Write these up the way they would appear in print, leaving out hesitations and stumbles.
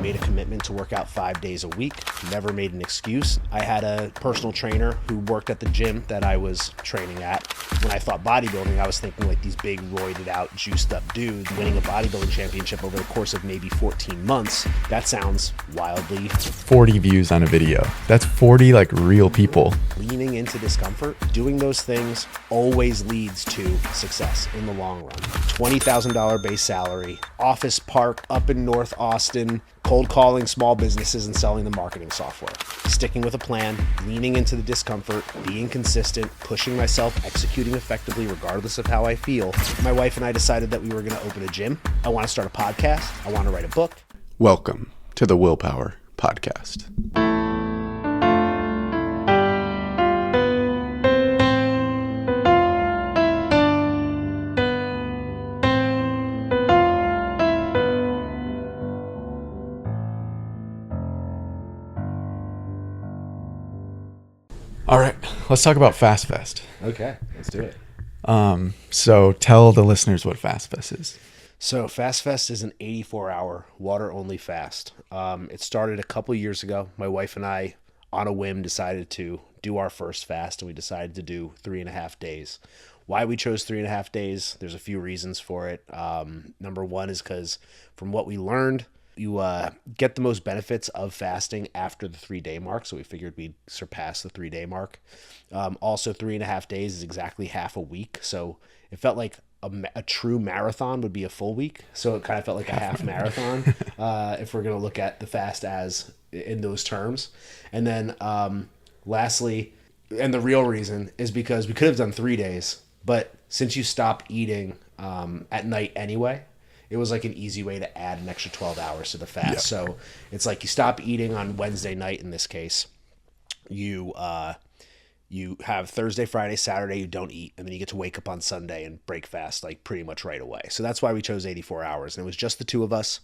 made a commitment to work out 5 days a week, never made an excuse. I had a personal trainer who worked at the gym that I was training at. When I thought bodybuilding, I was thinking like these big roided out, juiced up dudes winning a bodybuilding championship over the course of maybe 14 months. That sounds wildly. 40 views on a video. That's 40 like real people. Leaning into discomfort, doing those things always leads to success in the long run. $20,000 base salary, office park up in North Austin, cold calling small businesses and selling the marketing software. Sticking with a plan, leaning into the discomfort, being consistent, pushing myself, executing effectively regardless of how I feel. My wife and I decided that we were going to open a gym. I want to start a podcast. I want to write a book. Welcome to the Willpower Podcast. All right, let's talk about Fast Fest. Okay, let's do it. So tell the listeners what Fast Fest is. So Fast Fest is an 84-hour water-only fast. It started a couple years ago. My wife and I, on a whim, decided to do our first fast, and we decided to do 3.5 days. Why we chose 3.5 days, there's a few reasons for it. Number one is because from what we learned, you get the most benefits of fasting after the 3-day mark. So we figured we'd surpass the 3-day mark. Also, 3.5 days is exactly half a week. So it felt like a true marathon would be a full week. So it kind of felt like a half marathon if we're going to look at the fast as in those terms. And then lastly, and the real reason is because we could have done 3 days, but since you stop eating at night anyway, it was like an easy way to add an extra 12 hours to the fast. Yeah. So it's like you stop eating on Wednesday night in this case. You have Thursday, Friday, Saturday, you don't eat, and then you get to wake up on Sunday and break fast like pretty much right away. So that's why we chose 84 hours. And it was just the two of us.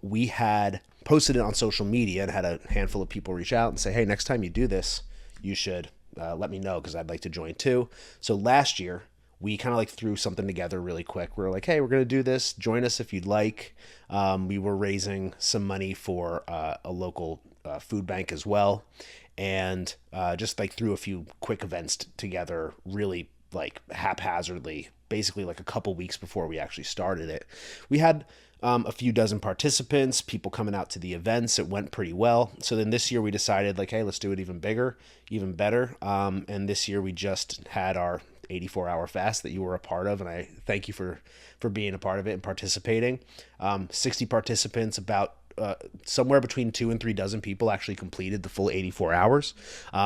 We had posted it on social media and had a handful of people reach out and say, hey, next time you do this, you should let me know because I'd like to join too. So last year, we kind of like threw something together really quick. We were like, hey, we're going to do this. Join us if you'd like. We were raising some money for a local food bank as well. And just like threw a few quick events together really like haphazardly, basically like a couple weeks before we actually started it. We had a few dozen participants, people coming out to the events. It went pretty well. So then this year we decided like, hey, let's do it even bigger, even better. And this year we just had our 84-hour fast that you were a part of, and I thank you for being a part of it and participating. 60 participants, about somewhere between 2 and 3 dozen people actually completed the full 84 hours.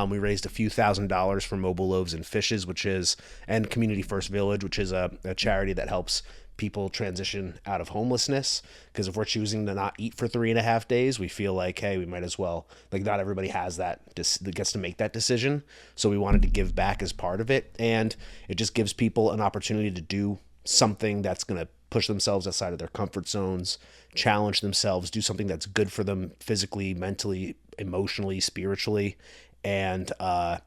We raised a few $1,000s for Mobile Loaves and Fishes, and Community First Village, which is a charity that helps people transition out of homelessness. Because if we're choosing to not eat for 3.5 days, we feel like, hey, we might as well, like not everybody has that gets to make that decision. So we wanted to give back as part of it. And it just gives people an opportunity to do something that's going to push themselves outside of their comfort zones, challenge themselves, do something that's good for them physically, mentally, emotionally, spiritually, and kind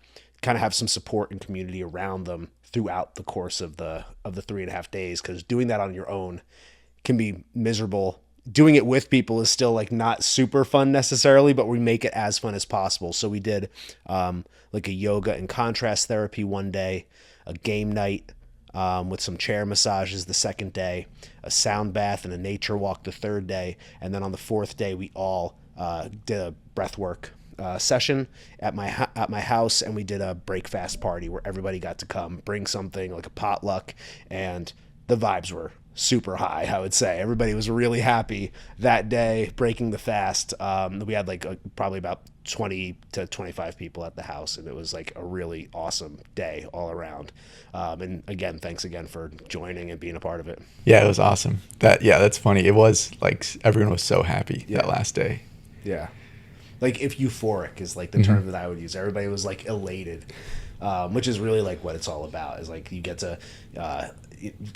of have some support and community around them throughout the course of the 3.5 days. Because doing that on your own can be miserable. Doing it with people is still like not super fun necessarily, but we make it as fun as possible. So we did like a yoga and contrast therapy one day, a game night with some chair massages the second day, a sound bath and a nature walk the third day, and then on the fourth day we all did a breath work session at my house, and we did a break fast party where everybody got to come bring something like a potluck, and the vibes were super high. I would say everybody was really happy that day breaking the fast. We had like probably about 20 to 25 people at the house, and it was like a really awesome day all around. And again, thanks again for joining and being a part of it. Yeah, it was awesome. That's funny. It was like everyone was so happy that last day. Yeah. Like if euphoric is like the term that I would use. Everybody was like elated, which is really like what it's all about, is like you get to,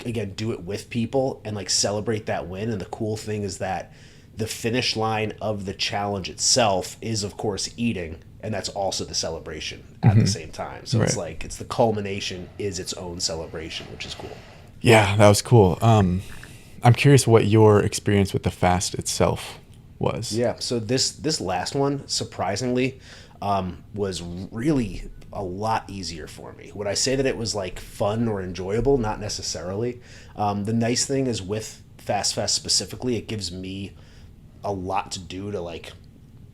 again, do it with people and like celebrate that win. And the cool thing is that the finish line of the challenge itself is of course eating, and that's also the celebration at the same time. So it's like, it's the culmination is its own celebration, which is cool. Yeah, that was cool. I'm curious what your experience with the fast itself was. Yeah. So this last one, surprisingly, was really a lot easier for me. Would I say that it was like fun or enjoyable? Not necessarily. The nice thing is with Fast Fest specifically, it gives me a lot to do to like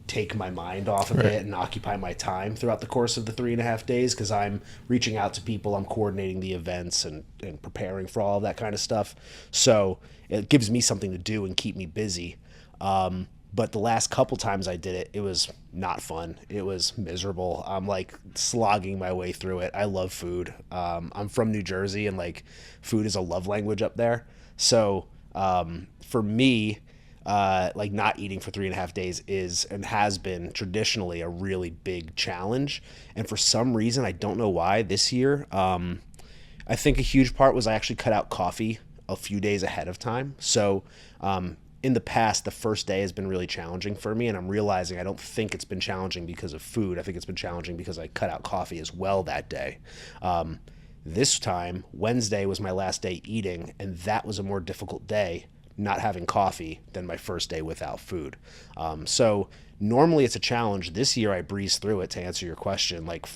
take my mind off of it and occupy my time throughout the course of the 3.5 days, because I'm reaching out to people, I'm coordinating the events and preparing for all of that kind of stuff. So it gives me something to do and keep me busy. But the last couple times I did it, it was not fun. It was miserable. I'm like slogging my way through it. I love food. I'm from New Jersey, and like food is a love language up there. So for me, like not eating for 3.5 days is and has been traditionally a really big challenge. And for some reason, I don't know why this year, I think a huge part was I actually cut out coffee a few days ahead of time. So in the past, the first day has been really challenging for me, and I'm realizing I don't think it's been challenging because of food. I think it's been challenging because I cut out coffee as well that day. This time, Wednesday was my last day eating, and that was a more difficult day not having coffee than my first day without food. So normally it's a challenge. This year I breezed through it, to answer your question. Like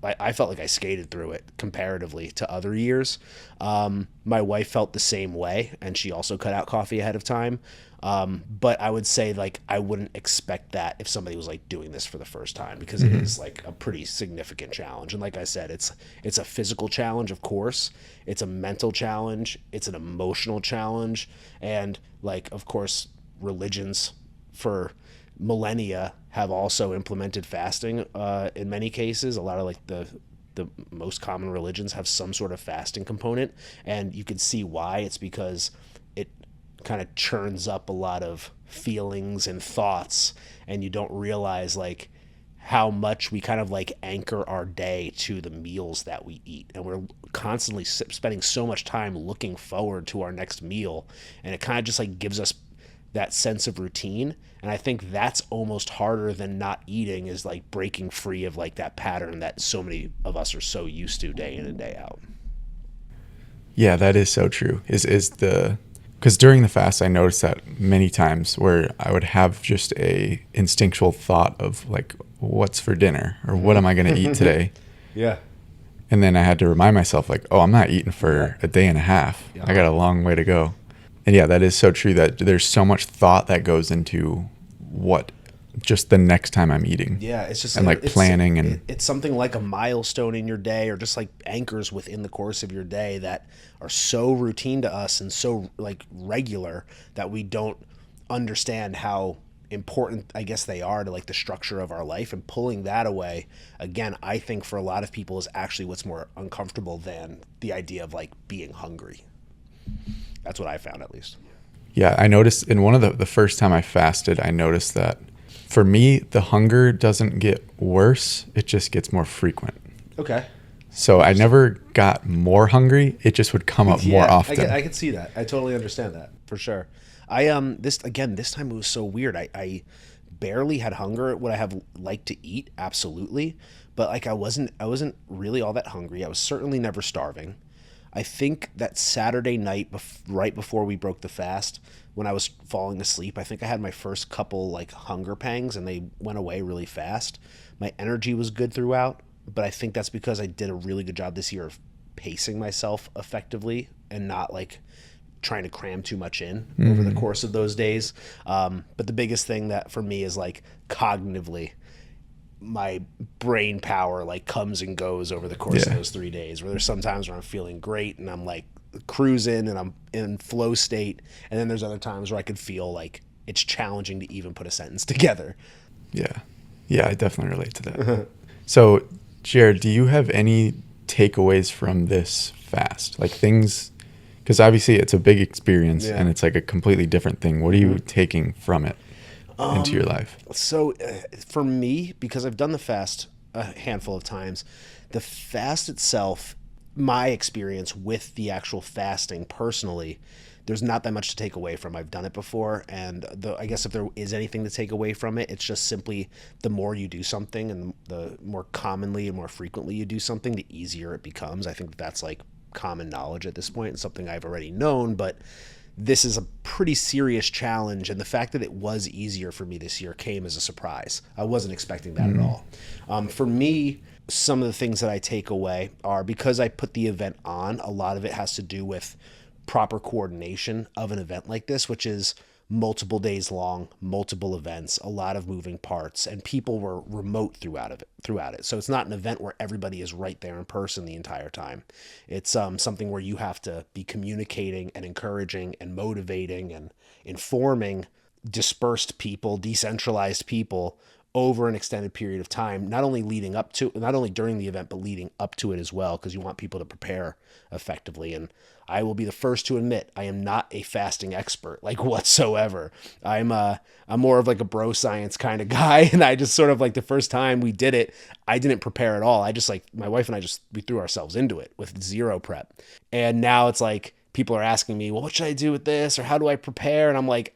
I felt like I skated through it comparatively to other years. My wife felt the same way, and she also cut out coffee ahead of time. But I would say like I wouldn't expect that if somebody was like doing this for the first time, because it is like a pretty significant challenge. And like I said, it's a physical challenge, of course. It's a mental challenge. It's an emotional challenge. And like, of course, religions for millennia have also implemented fasting in many cases. A lot of like the most common religions have some sort of fasting component, and you can see why. It's because it kind of churns up a lot of feelings and thoughts, and you don't realize like how much we kind of like anchor our day to the meals that we eat, and we're constantly spending so much time looking forward to our next meal, and it kind of just like gives us that sense of routine. And I think that's almost harder than not eating, is like breaking free of like that pattern that so many of us are so used to day in and day out. Yeah, that is so true. Because during the fast, I noticed that many times where I would have just a instinctual thought of like, what's for dinner, or what am I going to eat today? Yeah. And then I had to remind myself like, oh, I'm not eating for a day and a half. Yeah. I got a long way to go. And yeah, that is so true, that there's so much thought that goes into what just the next time I'm eating. Yeah, it's just and like planning, and it's something like a milestone in your day, or just like anchors within the course of your day that are so routine to us and so like regular that we don't understand how important I guess they are to like the structure of our life. And pulling that away, again, I think for a lot of people is actually what's more uncomfortable than the idea of like being hungry. That's what I found, at least. Yeah, I noticed in one of the first time I fasted, I noticed that for me, the hunger doesn't get worse. It just gets more frequent. Okay. So I never got more hungry. It just would come up more often. I can see that. I totally understand that, for sure. This time it was so weird. I barely had hunger. Would I have liked to eat? Absolutely. But like I wasn't really all that hungry. I was certainly never starving. I think that Saturday night, right before we broke the fast, when I was falling asleep, I think I had my first couple like hunger pangs, and they went away really fast. My energy was good throughout, but I think that's because I did a really good job this year of pacing myself effectively and not like trying to cram too much in over the course of those days. But the biggest thing that for me is like cognitively, my brain power like comes and goes over the course of those 3 days, where there's sometimes where I'm feeling great and I'm like cruising and I'm in flow state. And then there's other times where I could feel like it's challenging to even put a sentence together. Yeah. Yeah, I definitely relate to that. So, Jared, do you have any takeaways from this fast? Like things, because obviously it's a big experience and it's like a completely different thing. What are you taking from it into your life? So for me, because I've done the fast a handful of times, the fast itself, my experience with the actual fasting personally, there's not that much to take away from. I've done it before, and I guess if there is anything to take away from it, it's just simply the more you do something and the more commonly and more frequently you do something, the easier it becomes. I think that's like common knowledge at this point, and something I've already known, but this is a pretty serious challenge. And the fact that it was easier for me this year came as a surprise. I wasn't expecting that at all. For me, some of the things that I take away are, because I put the event on, a lot of it has to do with proper coordination of an event like this, which is multiple days long, multiple events, a lot of moving parts, and people were remote throughout it. So it's not an event where everybody is right there in person the entire time. It's something where you have to be communicating and encouraging and motivating and informing dispersed people, decentralized people over an extended period of time, not only during the event, but leading up to it as well, because you want people to prepare effectively. And I will be the first to admit, I am not a fasting expert, like, whatsoever. I'm more of like a bro science kind of guy. And I just sort of, like, the first time we did it, I didn't prepare at all. I just, like, my wife and I we threw ourselves into it with zero prep. And now it's like, people are asking me, well, what should I do with this? Or how do I prepare? And I'm like,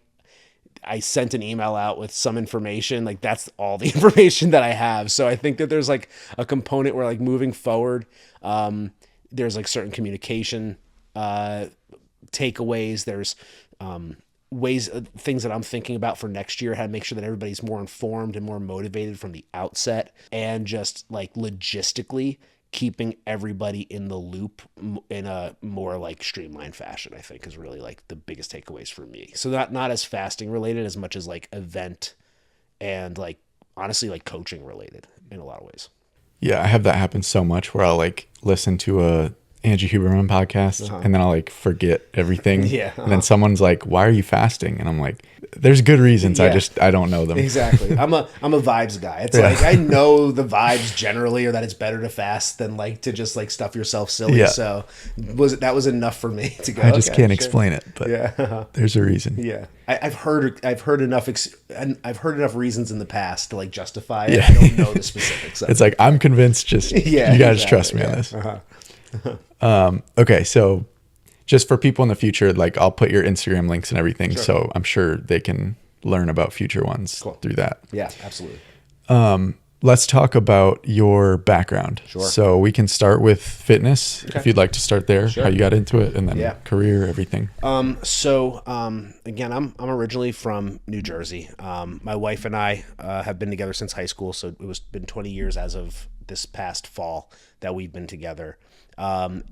I sent an email out with some information. Like, that's all the information that I have. So I think that there's, like, a component where, like, moving forward, there's, like, certain communication takeaways. There's things that I'm thinking about for next year, how to make sure that everybody's more informed and more motivated from the outset, and just, like, logistically keeping everybody in the loop in a more, like, streamlined fashion, I think, is really, like, the biggest takeaways for me. So not as fasting related as much as, like, event and, like, honestly, like, coaching related in a lot of ways. Yeah, I have that happen so much where I'll, like, listen to a Angie Huberman podcast, and then I'll, like, forget everything. And then someone's like, why are you fasting? And I'm like, there's good reasons. Yeah. I don't know them. Exactly. I'm a vibes guy. It's like, I know the vibes generally are that it's better to fast than, like, to just, like, stuff yourself silly. Yeah. So that was enough for me to go, I just can't explain it, but there's a reason. Yeah. I've heard enough reasons in the past to, like, justify it. I don't know the specifics. It's like, I'm convinced, just, you guys trust me on this. Okay, so just for people in the future, like, I'll put your Instagram links and everything, so I'm sure they can learn about future ones through that. Yeah, absolutely. Let's talk about your background. Sure. So we can start with fitness, if you'd like to start there, how you got into it, and then career, everything. Again, I'm originally from New Jersey. My wife and I have been together since high school, so it was been 20 years as of this past fall that we've been together. I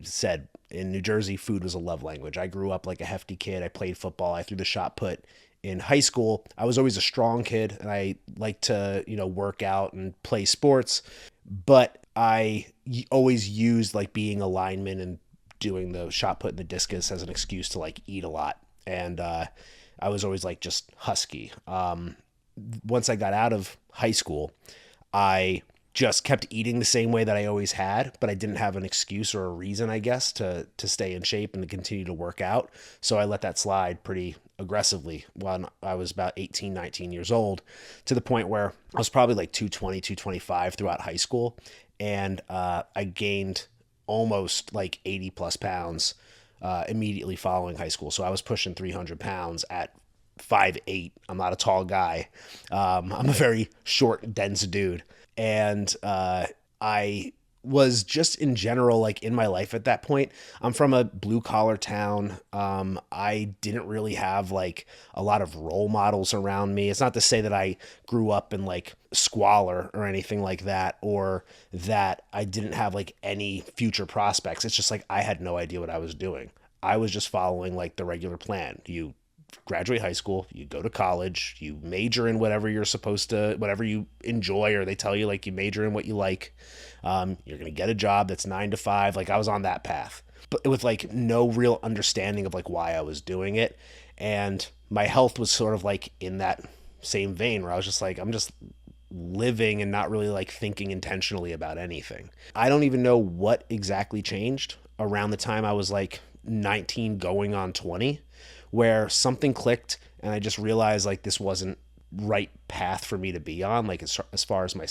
said, in New Jersey, food was a love language. I grew up like a hefty kid. I played football. I threw the shot put. In high school, I was always a strong kid, and I liked to, work out and play sports, but I always used, like, being a lineman and doing the shot put and the discus as an excuse to, like, eat a lot. And I was always, like, just husky. Once I got out of high school, I just kept eating the same way that I always had, but I didn't have an excuse or a reason, I guess, to stay in shape and to continue to work out. So I let that slide pretty aggressively when I was about 18, 19 years old, to the point where I was probably like 220, 225 throughout high school. And I gained almost like 80 plus pounds immediately following high school. So I was pushing 300 pounds at 5'8". I'm not a tall guy. I'm a very short, dense dude. And I was just in general, like, in my life at that point, I'm from a blue collar town. I didn't really have, like, a lot of role models around me. It's not to say that I grew up in, like, squalor or anything like that, or that I didn't have, like, any future prospects. It's just like, I had no idea what I was doing. I was just following, like, the regular plan. You graduate high school, you go to college, you major in whatever you're supposed to, whatever you enjoy, or they tell you, like, you major in what you like. You're going to get a job that's 9 to 5. Like, I was on that path, but with, like, no real understanding of, like, why I was doing it. And my health was sort of, like, in that same vein, where I was just like, I'm just living and not really, like, thinking intentionally about anything. I don't even know what exactly changed around the time I was, like, 19 going on 20, where something clicked and I just realized, like, this wasn't right path for me to be on, like, as far as my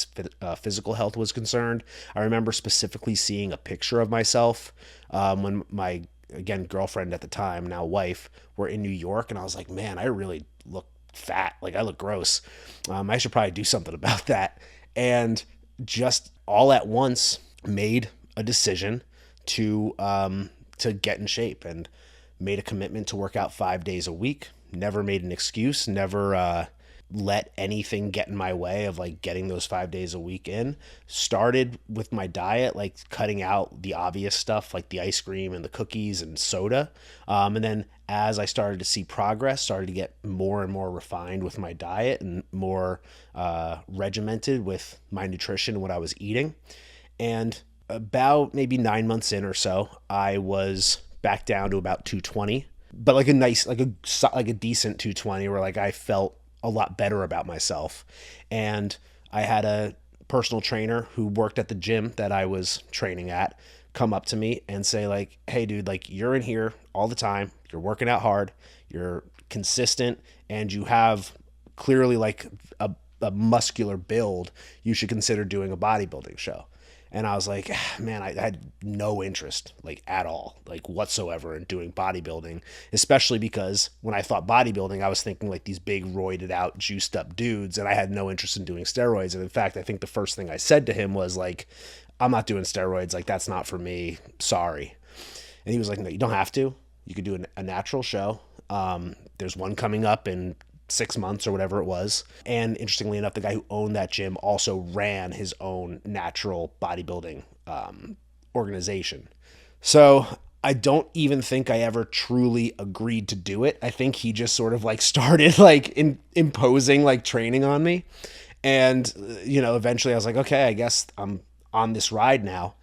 physical health was concerned. I remember specifically seeing a picture of myself when my, again, girlfriend at the time, now wife, were in New York, and I was like, man, I really look fat. Like, I look gross. I should probably do something about that. And just all at once made a decision to to get in shape, and made a commitment to work out 5 days a week. Never made an excuse, never let anything get in my way of like getting those 5 days a week in. Started with my diet, like cutting out the obvious stuff like the ice cream and the cookies and soda. And then as I started to see progress, started to get more and more refined with my diet and more regimented with my nutrition and what I was eating. And about maybe 9 months in or so, I was back down to about 220, but like a nice, like a decent 220 where like I felt a lot better about myself. And I had a personal trainer who worked at the gym that I was training at come up to me and say like, hey dude, like you're in here all the time. You're working out hard. You're consistent and you have clearly like a muscular build. You should consider doing a bodybuilding show. And I was like, man, I had no interest like at all, like whatsoever in doing bodybuilding, especially because when I thought bodybuilding, I was thinking like these big roided out, juiced up dudes. And I had no interest in doing steroids. And in fact, I think the first thing I said to him was like, I'm not doing steroids. Like, that's not for me. Sorry. And he was like, no, you don't have to. You could do a natural show. There's one coming up in 6 months or whatever it was. And interestingly enough, the guy who owned that gym also ran his own natural bodybuilding organization. So I don't even think I ever truly agreed to do it. I think he just sort of like started like imposing like training on me. And, you know, eventually I was like, okay, I guess I'm on this ride now.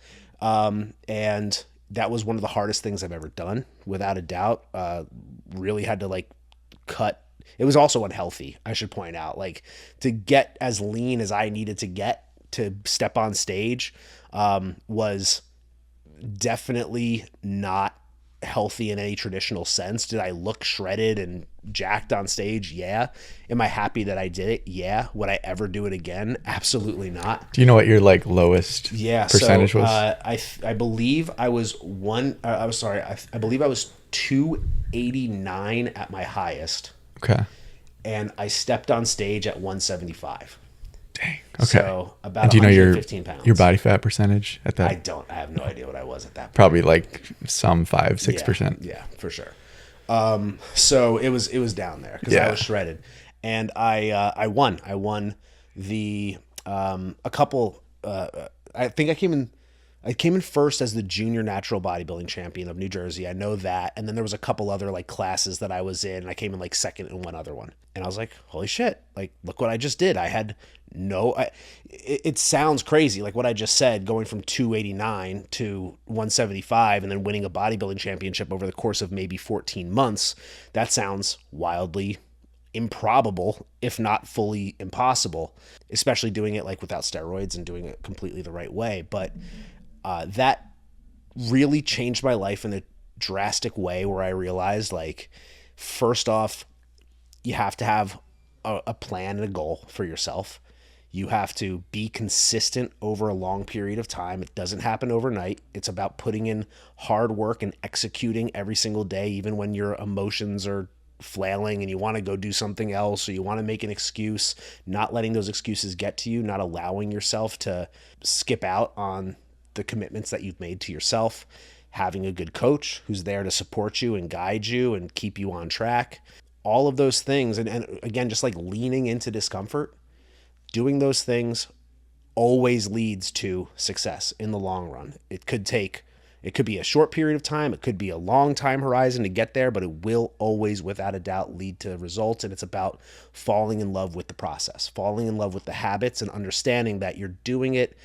And that was one of the hardest things I've ever done, without a doubt. Really had to like cut. It was also unhealthy, I should point out, like to get as lean as I needed to get to step on stage was definitely not healthy in any traditional sense. Did I look shredded and jacked on stage? Yeah. Am I happy that I did it? Yeah. Would I ever do it again? Absolutely not. Do you know what your like lowest percentage was? I believe I was I believe I was 289 at my highest. Okay. And I stepped on stage at 175. Dang. Okay. So about do you know 115 pounds. Your body fat percentage at that? I have no idea what I was at that point. Probably like some 5-6%. Yeah, for sure. So it was down there because I was shredded, and I won. I won the a couple. I think I came in first as the junior natural bodybuilding champion of New Jersey. I know that. And then there was a couple other like classes that I was in. I came in like second in one other one. And I was like, holy shit, like, look what I just did. I had it sounds crazy. Like what I just said, going from 289 to 175 and then winning a bodybuilding championship over the course of maybe 14 months. That sounds wildly improbable, if not fully impossible, especially doing it like without steroids and doing it completely the right way. But that really changed my life in a drastic way, where I realized, like, first off, you have to have a plan and a goal for yourself. You have to be consistent over a long period of time. It doesn't happen overnight. It's about putting in hard work and executing every single day, even when your emotions are flailing and you want to go do something else, or you want to make an excuse, not letting those excuses get to you, not allowing yourself to skip out on the commitments that you've made to yourself, having a good coach who's there to support you and guide you and keep you on track, all of those things. And again, just like leaning into discomfort, doing those things always leads to success in the long run. It could be a short period of time. It could be a long time horizon to get there, but it will always, without a doubt, lead to results. And it's about falling in love with the process, falling in love with the habits, and understanding that you're doing it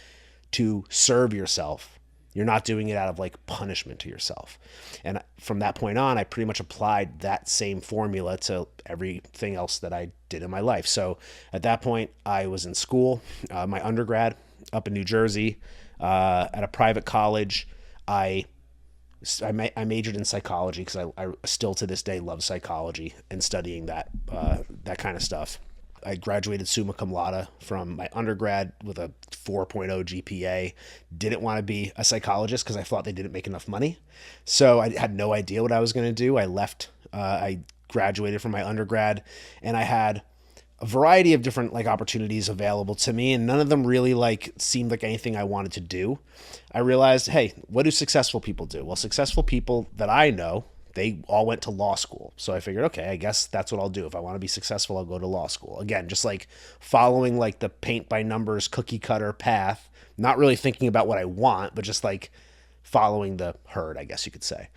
to serve yourself. You're not doing it out of like punishment to yourself. And from that point on, I pretty much applied that same formula to everything else that I did in my life. So at that point, I was in school, my undergrad up in New Jersey, at a private college. I majored in psychology because I still to this day love psychology and studying that kind of stuff. I graduated summa cum laude from my undergrad with a 4.0 GPA. Didn't want to be a psychologist because I thought they didn't make enough money. So I had no idea what I was going to do. I left. I graduated from my undergrad, and I had a variety of different like opportunities available to me, and none of them really like seemed like anything I wanted to do. I realized, hey, what do successful people do? Well, successful people that I know, they all went to law school. So I figured, okay, I guess that's what I'll do. If I want to be successful, I'll go to law school. Again, just like following like the paint by numbers cookie cutter path, not really thinking about what I want, but just like following the herd, I guess you could say.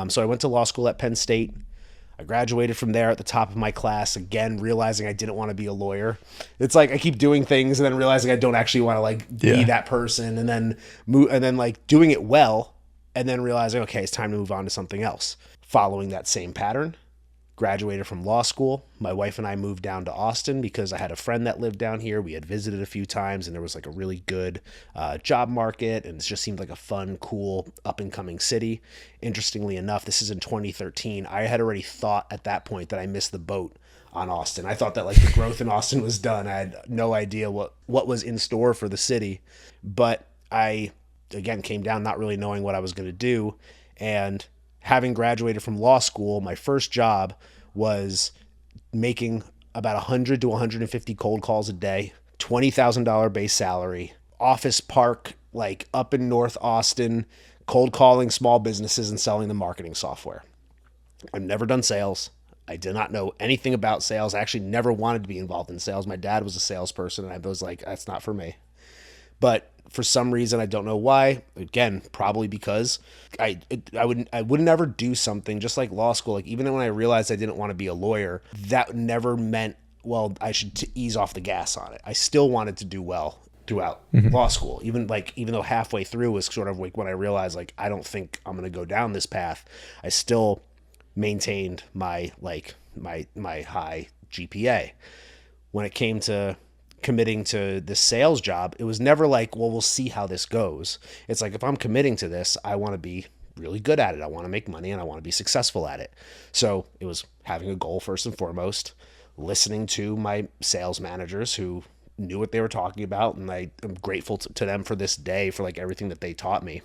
So I went to law school at Penn State. I graduated from there at the top of my class, again, realizing I didn't want to be a lawyer. It's like I keep doing things and then realizing I don't actually want to like be that person, and then like doing it well, and then realizing, okay, it's time to move on to something else. Following that same pattern, graduated from law school. My wife and I moved down to Austin because I had a friend that lived down here. We had visited a few times, and there was like a really good job market, and it just seemed like a fun, cool, up-and-coming city. Interestingly enough, this is in 2013. I had already thought at that point that I missed the boat on Austin. I thought that like the growth in Austin was done. I had no idea what was in store for the city. But I, again, came down not really knowing what I was going to do, and having graduated from law school, my first job was making about 100 to 150 cold calls a day, $20,000 base salary, office park, like up in North Austin, cold calling small businesses and selling the marketing software. I've never done sales. I did not know anything about sales. I actually never wanted to be involved in sales. My dad was a salesperson, and I was like, that's not for me. But for some reason, I don't know why. Again, probably because I would never do something just like law school. Like even when I realized I didn't want to be a lawyer, that never meant, well, I should ease off the gas on it. I still wanted to do well throughout law school. Even though halfway through was sort of like when I realized like I don't think I'm going to go down this path, I still maintained my high GPA. When it came to committing to this sales job, it was never like, well, we'll see how this goes. It's like, if I'm committing to this, I want to be really good at it. I want to make money and I want to be successful at it. So it was having a goal first and foremost, listening to my sales managers who knew what they were talking about. And I am grateful to them for this day, for like everything that they taught me.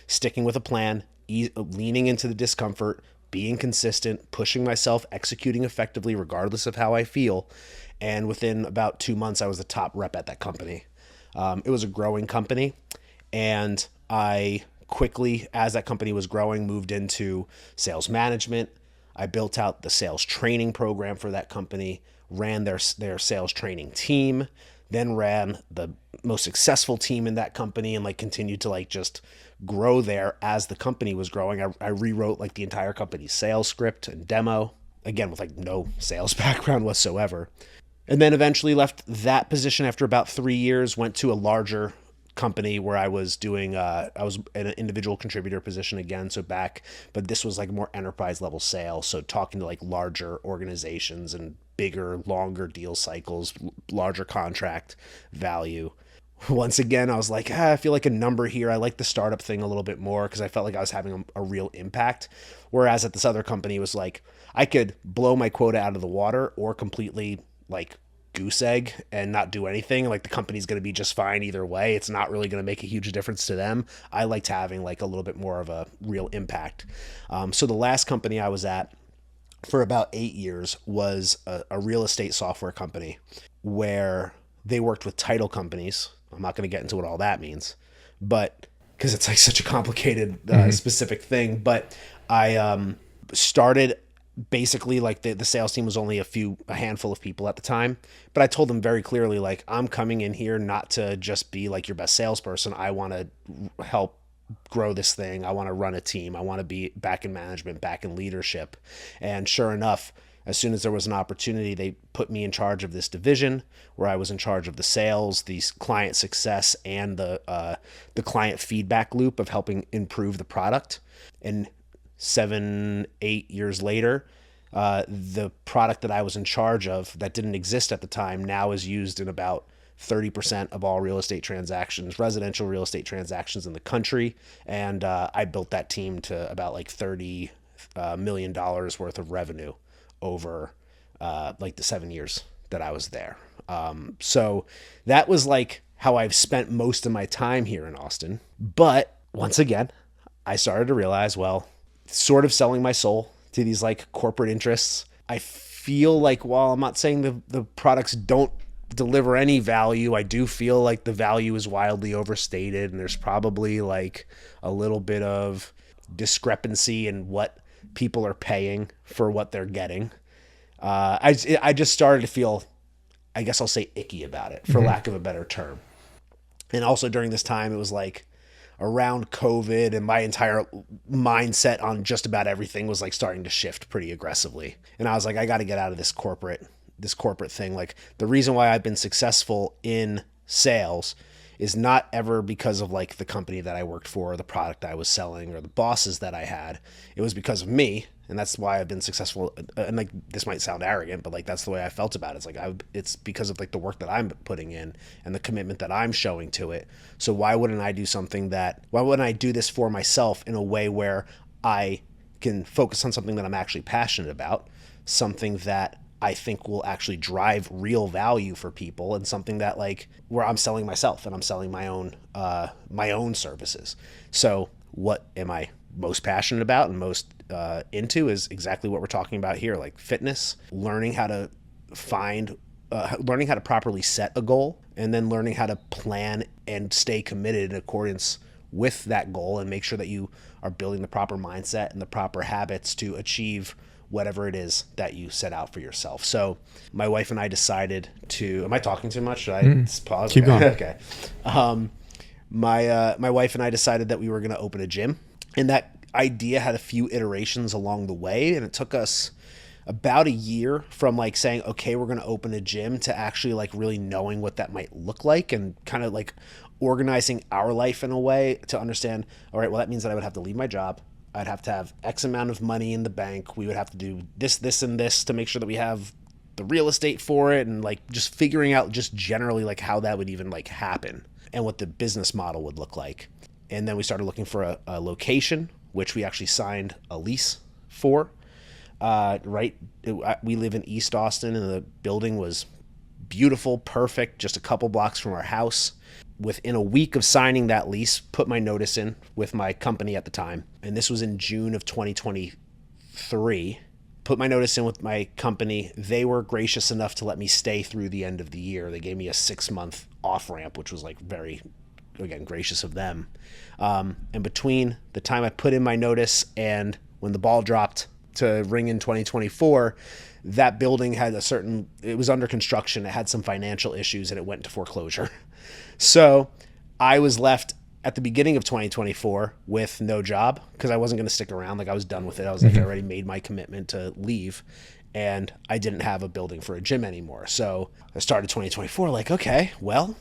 Sticking with a plan, leaning into the discomfort, being consistent, pushing myself, executing effectively, regardless of how I feel. And within about 2 months, I was the top rep at that company. It was a growing company. And I quickly, as that company was growing, moved into sales management. I built out the sales training program for that company, ran their sales training team, then ran the most successful team in that company, and like continued to like just grow there as the company was growing. I rewrote like the entire company's sales script and demo, again, with like no sales background whatsoever. And then eventually left that position after about 3 years, went to a larger company where I was doing, I was in an individual contributor position again. But this was like more enterprise level sales. So talking to like larger organizations and bigger, longer deal cycles, larger contract value. Once again, I was like, I feel like a number here. I like the startup thing a little bit more because I felt like I was having a real impact. Whereas at this other company, it was like, I could blow my quota out of the water or completely like goose egg and not do anything. Like the company's going to be just fine either way. It's not really going to make a huge difference to them. I liked having like a little bit more of a real impact. So the last company I was at for about 8 years was a real estate software company where they worked with title companies. I'm not going to get into what all that means, but because it's like such a complicated specific thing. But I started basically like the sales team was only a handful of people at the time, but I told them very clearly, like, I'm coming in here not to just be like your best salesperson. I want to help grow this thing. I want to run a team. I want to be back in management, back in leadership. And sure enough, as soon as there was an opportunity, they put me in charge of this division where I was in charge of the sales, the client success, and the client feedback loop of helping improve the product. And 7-8 years later, the product that I was in charge of that didn't exist at the time now is used in about 30% of all real estate transactions, residential real estate transactions in the country. And I built that team to about like $30 million worth of revenue over like the 7 years that I was there. So that was like how I've spent most of my time here in Austin. But once again, I started to realize, well, sort of selling my soul to these like corporate interests. I feel like, while I'm not saying the products don't deliver any value, I do feel like the value is wildly overstated, and there's probably like a little bit of discrepancy in what people are paying for what they're getting. I just started to feel, I guess I'll say, icky about it, for lack of a better term. And also during this time, it was like around COVID, and my entire mindset on just about everything was like starting to shift pretty aggressively. And I was like, I got to get out of this corporate thing. Like, the reason why I've been successful in sales is not ever because of like the company that I worked for, or the product I was selling, or the bosses that I had. It was because of me. And that's why I've been successful. And like, this might sound arrogant, but like, that's the way I felt about it. It's like, it's because of like the work that I'm putting in and the commitment that I'm showing to it. So why wouldn't I do this for myself in a way where I can focus on something that I'm actually passionate about, something that I think will actually drive real value for people, and something that like, where I'm selling myself and I'm selling my own services. So what am I most passionate about and most into is exactly what we're talking about here, like fitness, learning how to properly set a goal, and then learning how to plan and stay committed in accordance with that goal, and make sure that you are building the proper mindset and the proper habits to achieve whatever it is that you set out for yourself. So my wife and I decided to, am I talking too much? Should I just pause? Keep going. Okay. My wife and I decided that we were going to open a gym, and that idea had a few iterations along the way. And it took us about a year from like saying, okay, we're going to open a gym, to actually like really knowing what that might look like, and kind of like organizing our life in a way to understand, all right, well, that means that I would have to leave my job. I'd have to have X amount of money in the bank. We would have to do this, this, and this to make sure that we have the real estate for it, and like just figuring out just generally like how that would even like happen and what the business model would look like. And then we started looking for a location, which we actually signed a lease for. We live in East Austin, and the building was beautiful, perfect, just a couple blocks from our house. Within a week of signing that lease, put my notice in with my company at the time, and this was in June of 2023. Put my notice in with my company. They were gracious enough to let me stay through the end of the year. They gave me a 6-month off ramp, which was like very, again, gracious of them. And between the time I put in my notice and when the ball dropped to ring in 2024, that building had it was under construction. It had some financial issues, and it went into foreclosure. So I was left at the beginning of 2024 with no job, because I wasn't going to stick around. Like, I was done with it. I was like, I already made my commitment to leave, and I didn't have a building for a gym anymore. So I started 2024 like, okay, well,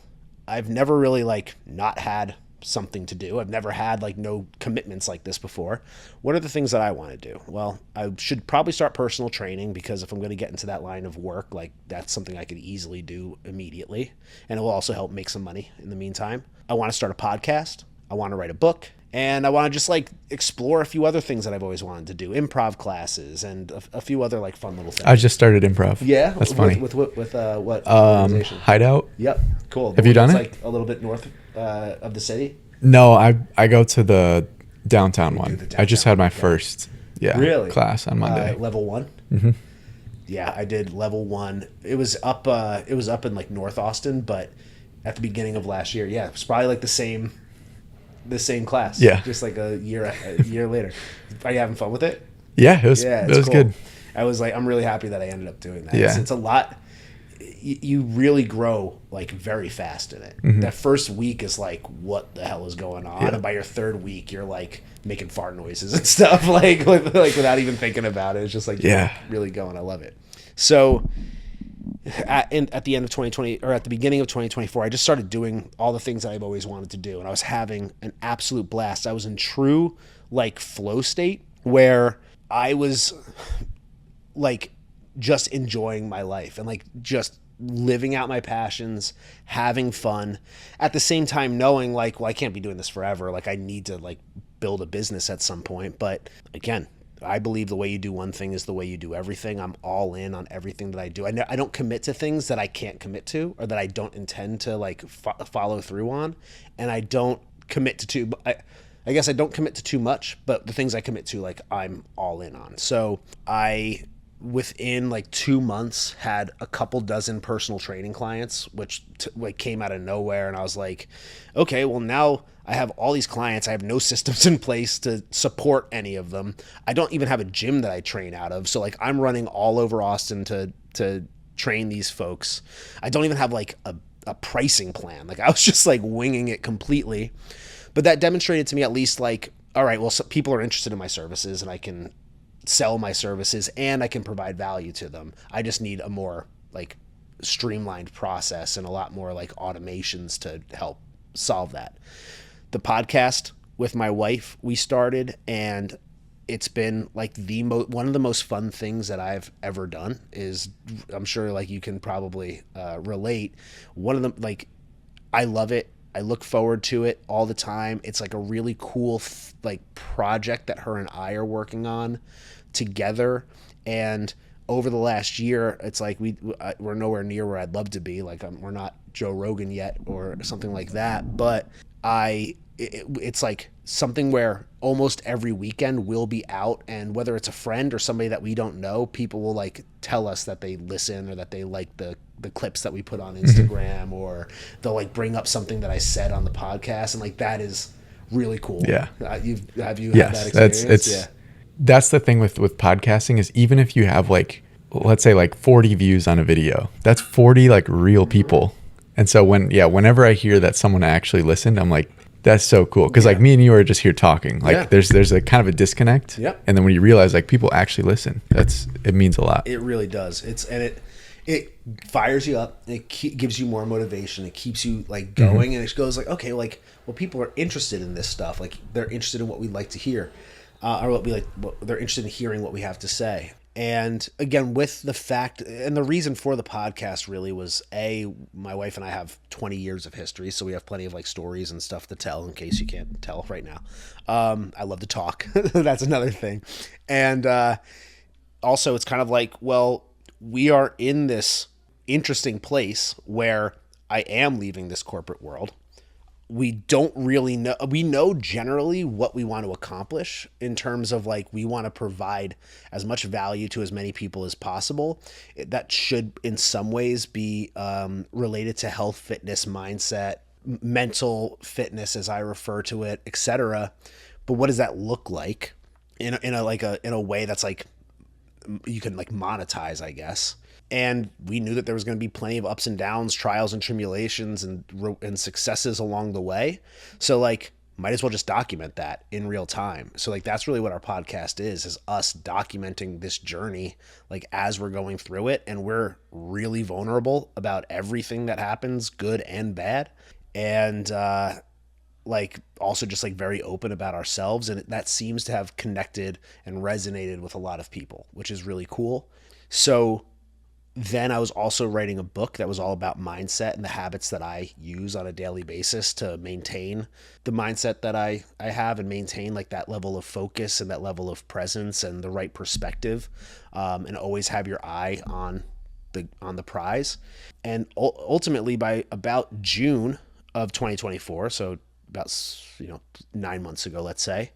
I've never really like not had something to do. I've never had like no commitments like this before. What are the things that I want to do? Well, I should probably start personal training, because if I'm going to get into that line of work, like that's something I could easily do immediately. And it will also help make some money in the meantime. I want to start a podcast. I want to write a book. And I want to just like explore a few other things that I've always wanted to do, improv classes and a few other like fun little things. I just started improv. Yeah, that's funny. With what organization? Hideout. Yep, cool. Have you done it? Like a little bit north of the city. No, I go to the downtown one. Downtown, I just had my first class on Monday. Level 1. Mm-hmm. Yeah, I did level 1. It was up in like North Austin, but at the beginning of last year. Yeah, it was probably like the same class. Yeah, just like a year later. Are you having fun with it? Yeah, it was cool. Good. I was like, I'm really happy that I ended up doing that. Yeah. It's a lot. You really grow like very fast in it. Mm-hmm. That first week is like, what the hell is going on? Yeah. And by your third week, you're like making fart noises and stuff, like without even thinking about it. It's just like, you're really going. I love it. So at the end of 2020, or at the beginning of 2024, I just started doing all the things that I've always wanted to do, and I was having an absolute blast. I was in true like flow state where I was like just enjoying my life and like just living out my passions, having fun, at the same time knowing like, well, I can't be doing this forever. Like, I need to like build a business at some point. But again, I believe the way you do one thing is the way you do everything. I'm all in on everything that I do. I don't commit to things that I can't commit to, or that I don't intend to like follow through on. And I don't commit to I guess I don't commit to too much, but the things I commit to, like, I'm all in on. So I within like 2 months had a couple dozen personal training clients, which like came out of nowhere. And I was like, okay, well now I have all these clients. I have no systems in place to support any of them. I don't even have a gym that I train out of. So like I'm running all over Austin to train these folks. I don't even have like a pricing plan. Like I was just like winging it completely. But that demonstrated to me at least like, all right, well, so people are interested in my services and I can sell my services and I can provide value to them. I just need a more like streamlined process and a lot more like automations to help solve that. The podcast with my wife, we started, and it's been like one of the most fun things that I've ever done. Is I'm sure like you can probably relate. One of them, like, I love it. I look forward to it all the time. It's like a really cool like project that her and I are working on together. And over the last year, it's like we're nowhere near where I'd love to be. Like we're not Joe Rogan yet or something like that. But it's like something where almost every weekend we'll be out, and whether it's a friend or somebody that we don't know, people will like tell us that they listen or that they like the clips that we put on Instagram, or they'll like bring up something that I said on the podcast, and like that is really cool. Yeah. Have you had Yes, that experience? That's the thing with podcasting is even if you have like, let's say like 40 views on a video, that's 40 like real people. And so whenever I hear that someone actually listened, I'm like, that's so cool. Cause like me and you are just here talking, like there's a kind of a disconnect. Yep. And then when you realize like people actually listen, it means a lot. It really does. It fires you up. It gives you more motivation. It keeps you like going, and it goes like, okay, like, well, people are interested in this stuff. Like they're interested in what we'd like to hear, or they're interested in hearing what we have to say. And again, with the fact, and the reason for the podcast really was my wife and I have 20 years of history. So we have plenty of like stories and stuff to tell in case you can't tell right now. I love to talk. That's another thing. And, also it's kind of like, well, we are in this interesting place where I am leaving this corporate world. We don't really know. We know generally what we want to accomplish in terms of like, we want to provide as much value to as many people as possible. That should in some ways be related to health, fitness, mindset, mental fitness, as I refer to it, etc. But what does that look like in a way that's like, you can like monetize, I guess. And we knew that there was going to be plenty of ups and downs, trials and tribulations, and successes along the way. So like, might as well just document that in real time. So like, that's really what our podcast is us documenting this journey, like as we're going through it. And we're really vulnerable about everything that happens, good and bad. And, like also just like very open about ourselves. And that seems to have connected and resonated with a lot of people, which is really cool. So then I was also writing a book that was all about mindset and the habits that I use on a daily basis to maintain the mindset that I have and maintain like that level of focus and that level of presence and the right perspective, and always have your eye on the prize. And ultimately by about June of 2024, so about 9 months ago, let's say,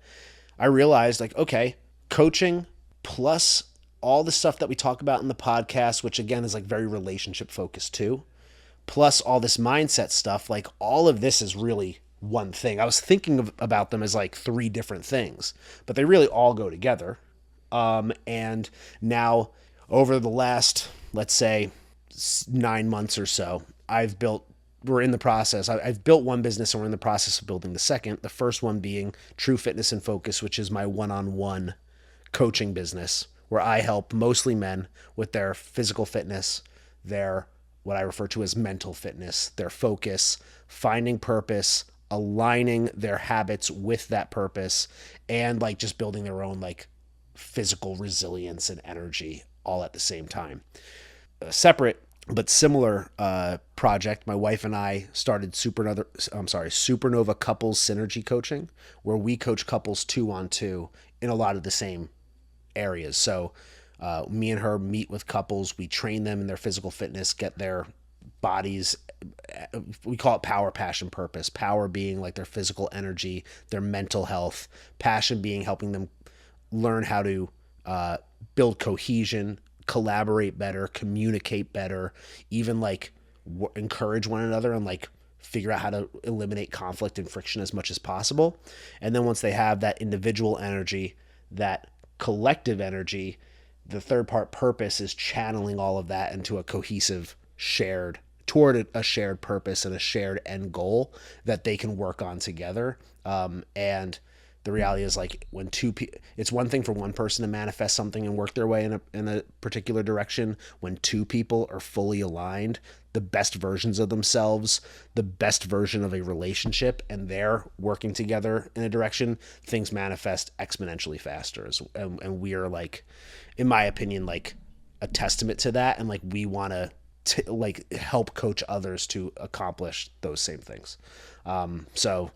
I realized like, okay, coaching plus all the stuff that we talk about in the podcast, which again is like very relationship focused too, plus all this mindset stuff, like all of this is really one thing. I was thinking about them as like three different things, but they really all go together. And now over the last, let's say 9 months or so, we're in the process. I've built one business and we're in the process of building the second. The first one being True Fitness and Focus, which is my one-on-one coaching business where I help mostly men with their physical fitness, their what I refer to as mental fitness, their focus, finding purpose, aligning their habits with that purpose, and like just building their own like physical resilience and energy all at the same time. Separate but similar project, my wife and I started Supernova Couples Synergy Coaching, where we coach couples 2-on-2 in a lot of the same areas. So me and her meet with couples, we train them in their physical fitness, get their bodies, we call it power, passion, purpose. Power being like their physical energy, their mental health, passion being helping them learn how to build cohesion, collaborate better, communicate better, even like encourage one another and like figure out how to eliminate conflict and friction as much as possible. And then once they have that individual energy, that collective energy, the third part, purpose, is channeling all of that into a cohesive shared toward a shared purpose and a shared end goal that they can work on together. And the reality is, like, when it's one thing for one person to manifest something and work their way in a particular direction. When two people are fully aligned, the best versions of themselves, the best version of a relationship, and they're working together in a direction, things manifest exponentially faster. And we are, like, in my opinion, like a testament to that. And like, we want to like help coach others to accomplish those same things. So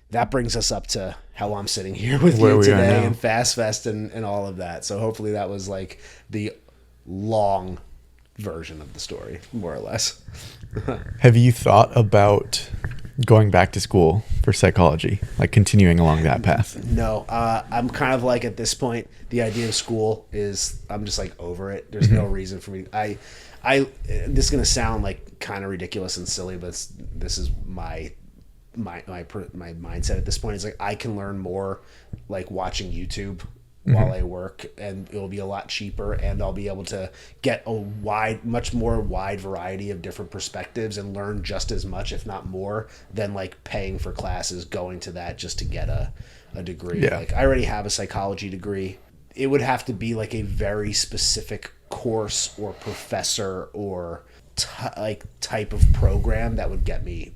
that brings us up to how I'm sitting here with you today and Fast Fest and all of that. So hopefully that was like the long version of the story, more or less. Have you thought about going back to school for psychology, like continuing along that path? No, I'm kind of like, at this point, the idea of school is, I'm just like over it. There's no reason for me. This is going to sound like kind of ridiculous and silly, but this is my mindset at this point. Is like, I can learn more like watching YouTube while I work, and it'll be a lot cheaper, and I'll be able to get a much more wide variety of different perspectives and learn just as much, if not more, than like paying for classes, going to that just to get a degree. Yeah. Like, I already have a psychology degree. It would have to be like a very specific course or professor or type of program that would get me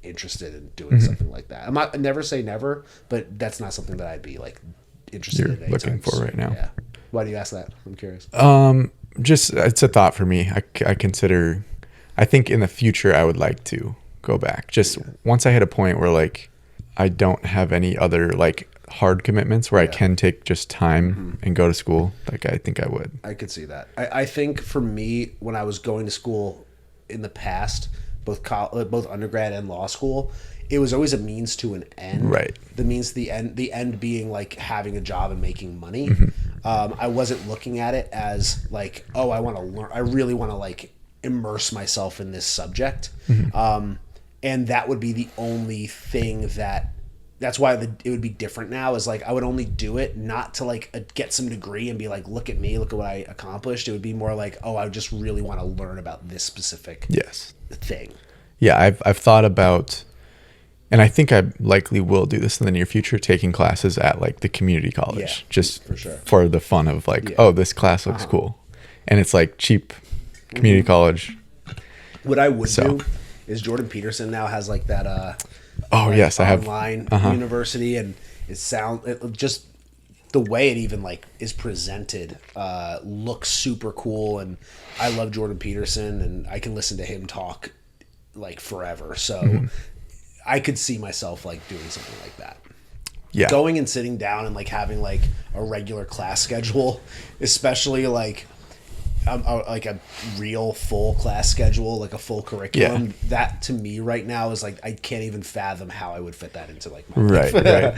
interested in doing something like that. I never say never, but that's not something that I'd be like interested in. You're looking for right now. Yeah. Why do you ask that? I'm curious. Just, it's a thought for me. I consider, I think in the future I would like to go back. Just once I hit a point where like I don't have any other like hard commitments where I can take just time and go to school, like I think I would. I could see that. I think for me, when I was going to school in the past, both undergrad and law school, it was always a means to an end. Right. The end being like having a job and making money. I wasn't looking at it as like, oh, I want to learn. I really want to like immerse myself in this subject. And that would be the only thing that's why it would be different now, is like, I would only do it not to like get some degree and be like, look at me, look at what I accomplished. It would be more like, oh, I just really want to learn about this specific thing. Yeah. I've thought about, and I think I likely will do this in the near future, taking classes at like the community college, just for sure, for the fun of like, oh, this class looks cool. And it's like cheap community college. What I would do is, Jordan Peterson now has like that, I have online university, and just the way it even like is presented looks super cool. And I love Jordan Peterson, and I can listen to him talk like forever. So I could see myself like doing something like that. Yeah. Going and sitting down and like having like a regular class schedule, especially like a real full class schedule, like a full curriculum. Yeah. That to me right now is like, I can't even fathom how I would fit that into like my life. Right.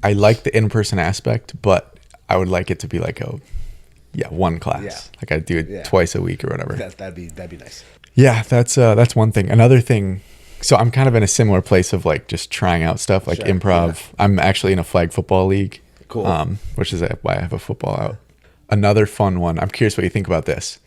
I like the in-person aspect, but I would like it to be like one class. Yeah. Like I do it twice a week or whatever. That'd be nice. Yeah, that's one thing. Another thing, so I'm kind of in a similar place of like just trying out stuff like improv. Yeah. I'm actually in a flag football league. Cool. Which is why I have a football out. Another fun one. I'm curious what you think about this.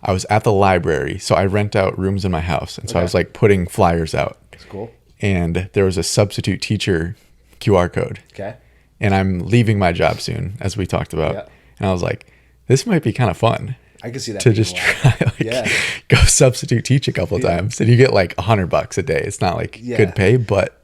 I was at the library, so I rent out rooms in my house, and so I was like putting flyers out. That's cool. And there was a substitute teacher QR code. Okay. And I'm leaving my job soon, as we talked about. Yeah. And I was like, this might be kind of fun. I can see that. To just try go substitute teach a couple times, and you get like $100 a day. It's not like good pay, but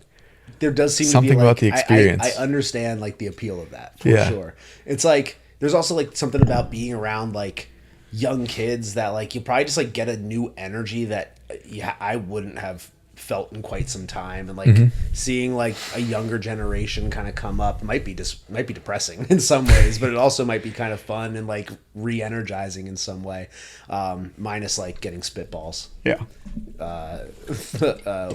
there does seem something to be like, about the experience. I understand like the appeal of that for sure. It's like, there's also like something about being around like young kids that like you probably just like get a new energy that I wouldn't have felt in quite some time. And like seeing like a younger generation kind of come up might be depressing in some ways, but it also might be kind of fun and like re-energizing in some way, minus like getting spitballs.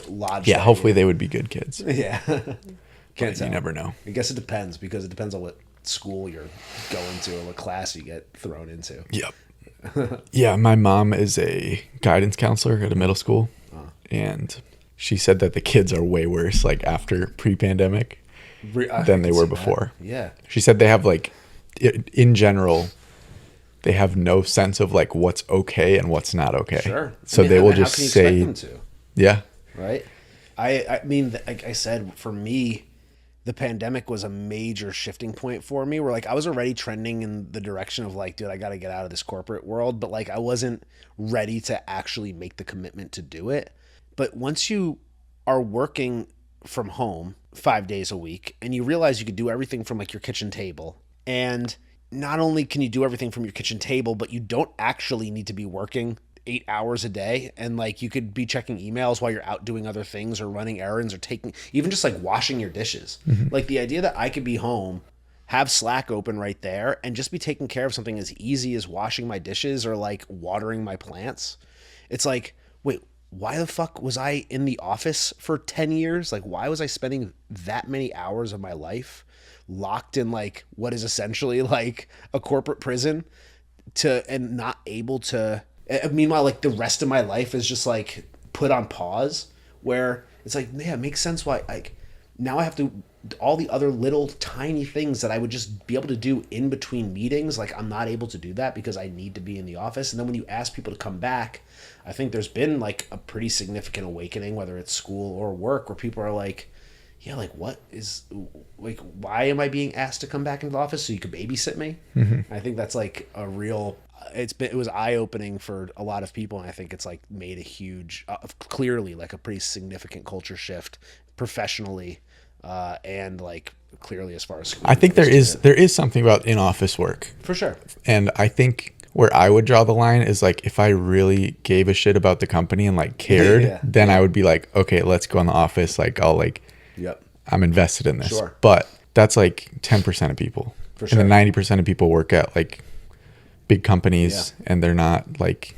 Lodged. Hopefully they would be good kids. Can't tell. You never know. I guess it depends, because it depends on what school you're going to or what class you get thrown into. Yep. Yeah, my mom is a guidance counselor at a middle school, and she said that the kids are way worse like after pre-pandemic than they were before. Yeah. She said they have like, in general, they have no sense of like what's okay and what's not okay. Sure. So they will just how can you say, expect them to? Yeah. Right. I mean, like I said, for me, the pandemic was a major shifting point for me where like I was already trending in the direction of like, dude, I got to get out of this corporate world. But like I wasn't ready to actually make the commitment to do it. But once you are working from home 5 days a week and you realize you could do everything from like your kitchen table, and not only can you do everything from your kitchen table, but you don't actually need to be working 8 hours a day, and like you could be checking emails while you're out doing other things or running errands or taking even just like washing your dishes. Like the idea that I could be home, have Slack open right there and just be taking care of something as easy as washing my dishes or like watering my plants. It's like, wait, why the fuck was I in the office for 10 years? Like, why was I spending that many hours of my life locked in like what is essentially like a corporate prison and not able to, meanwhile, like the rest of my life is just like put on pause, where it's like, yeah, it makes sense why like now I have to, all the other little tiny things that I would just be able to do in between meetings, like I'm not able to do that because I need to be in the office. And then when you ask people to come back, I think there's been like a pretty significant awakening, whether it's school or work, where people are like, yeah, like what is, like, why am I being asked to come back into the office so you could babysit me? I think that's like a real, it was eye-opening for a lot of people. And I think it's like made a huge, clearly like a pretty significant culture shift professionally, and like clearly as far as school. I think there is something about in-office work. For sure. And I think where I would draw the line is like if I really gave a shit about the company and like cared, then I would be like, okay, let's go in the office. Like I'll like, I'm invested in this. Sure. But that's like 10% of people. For sure. And then 90% of people work at like big companies and they're not like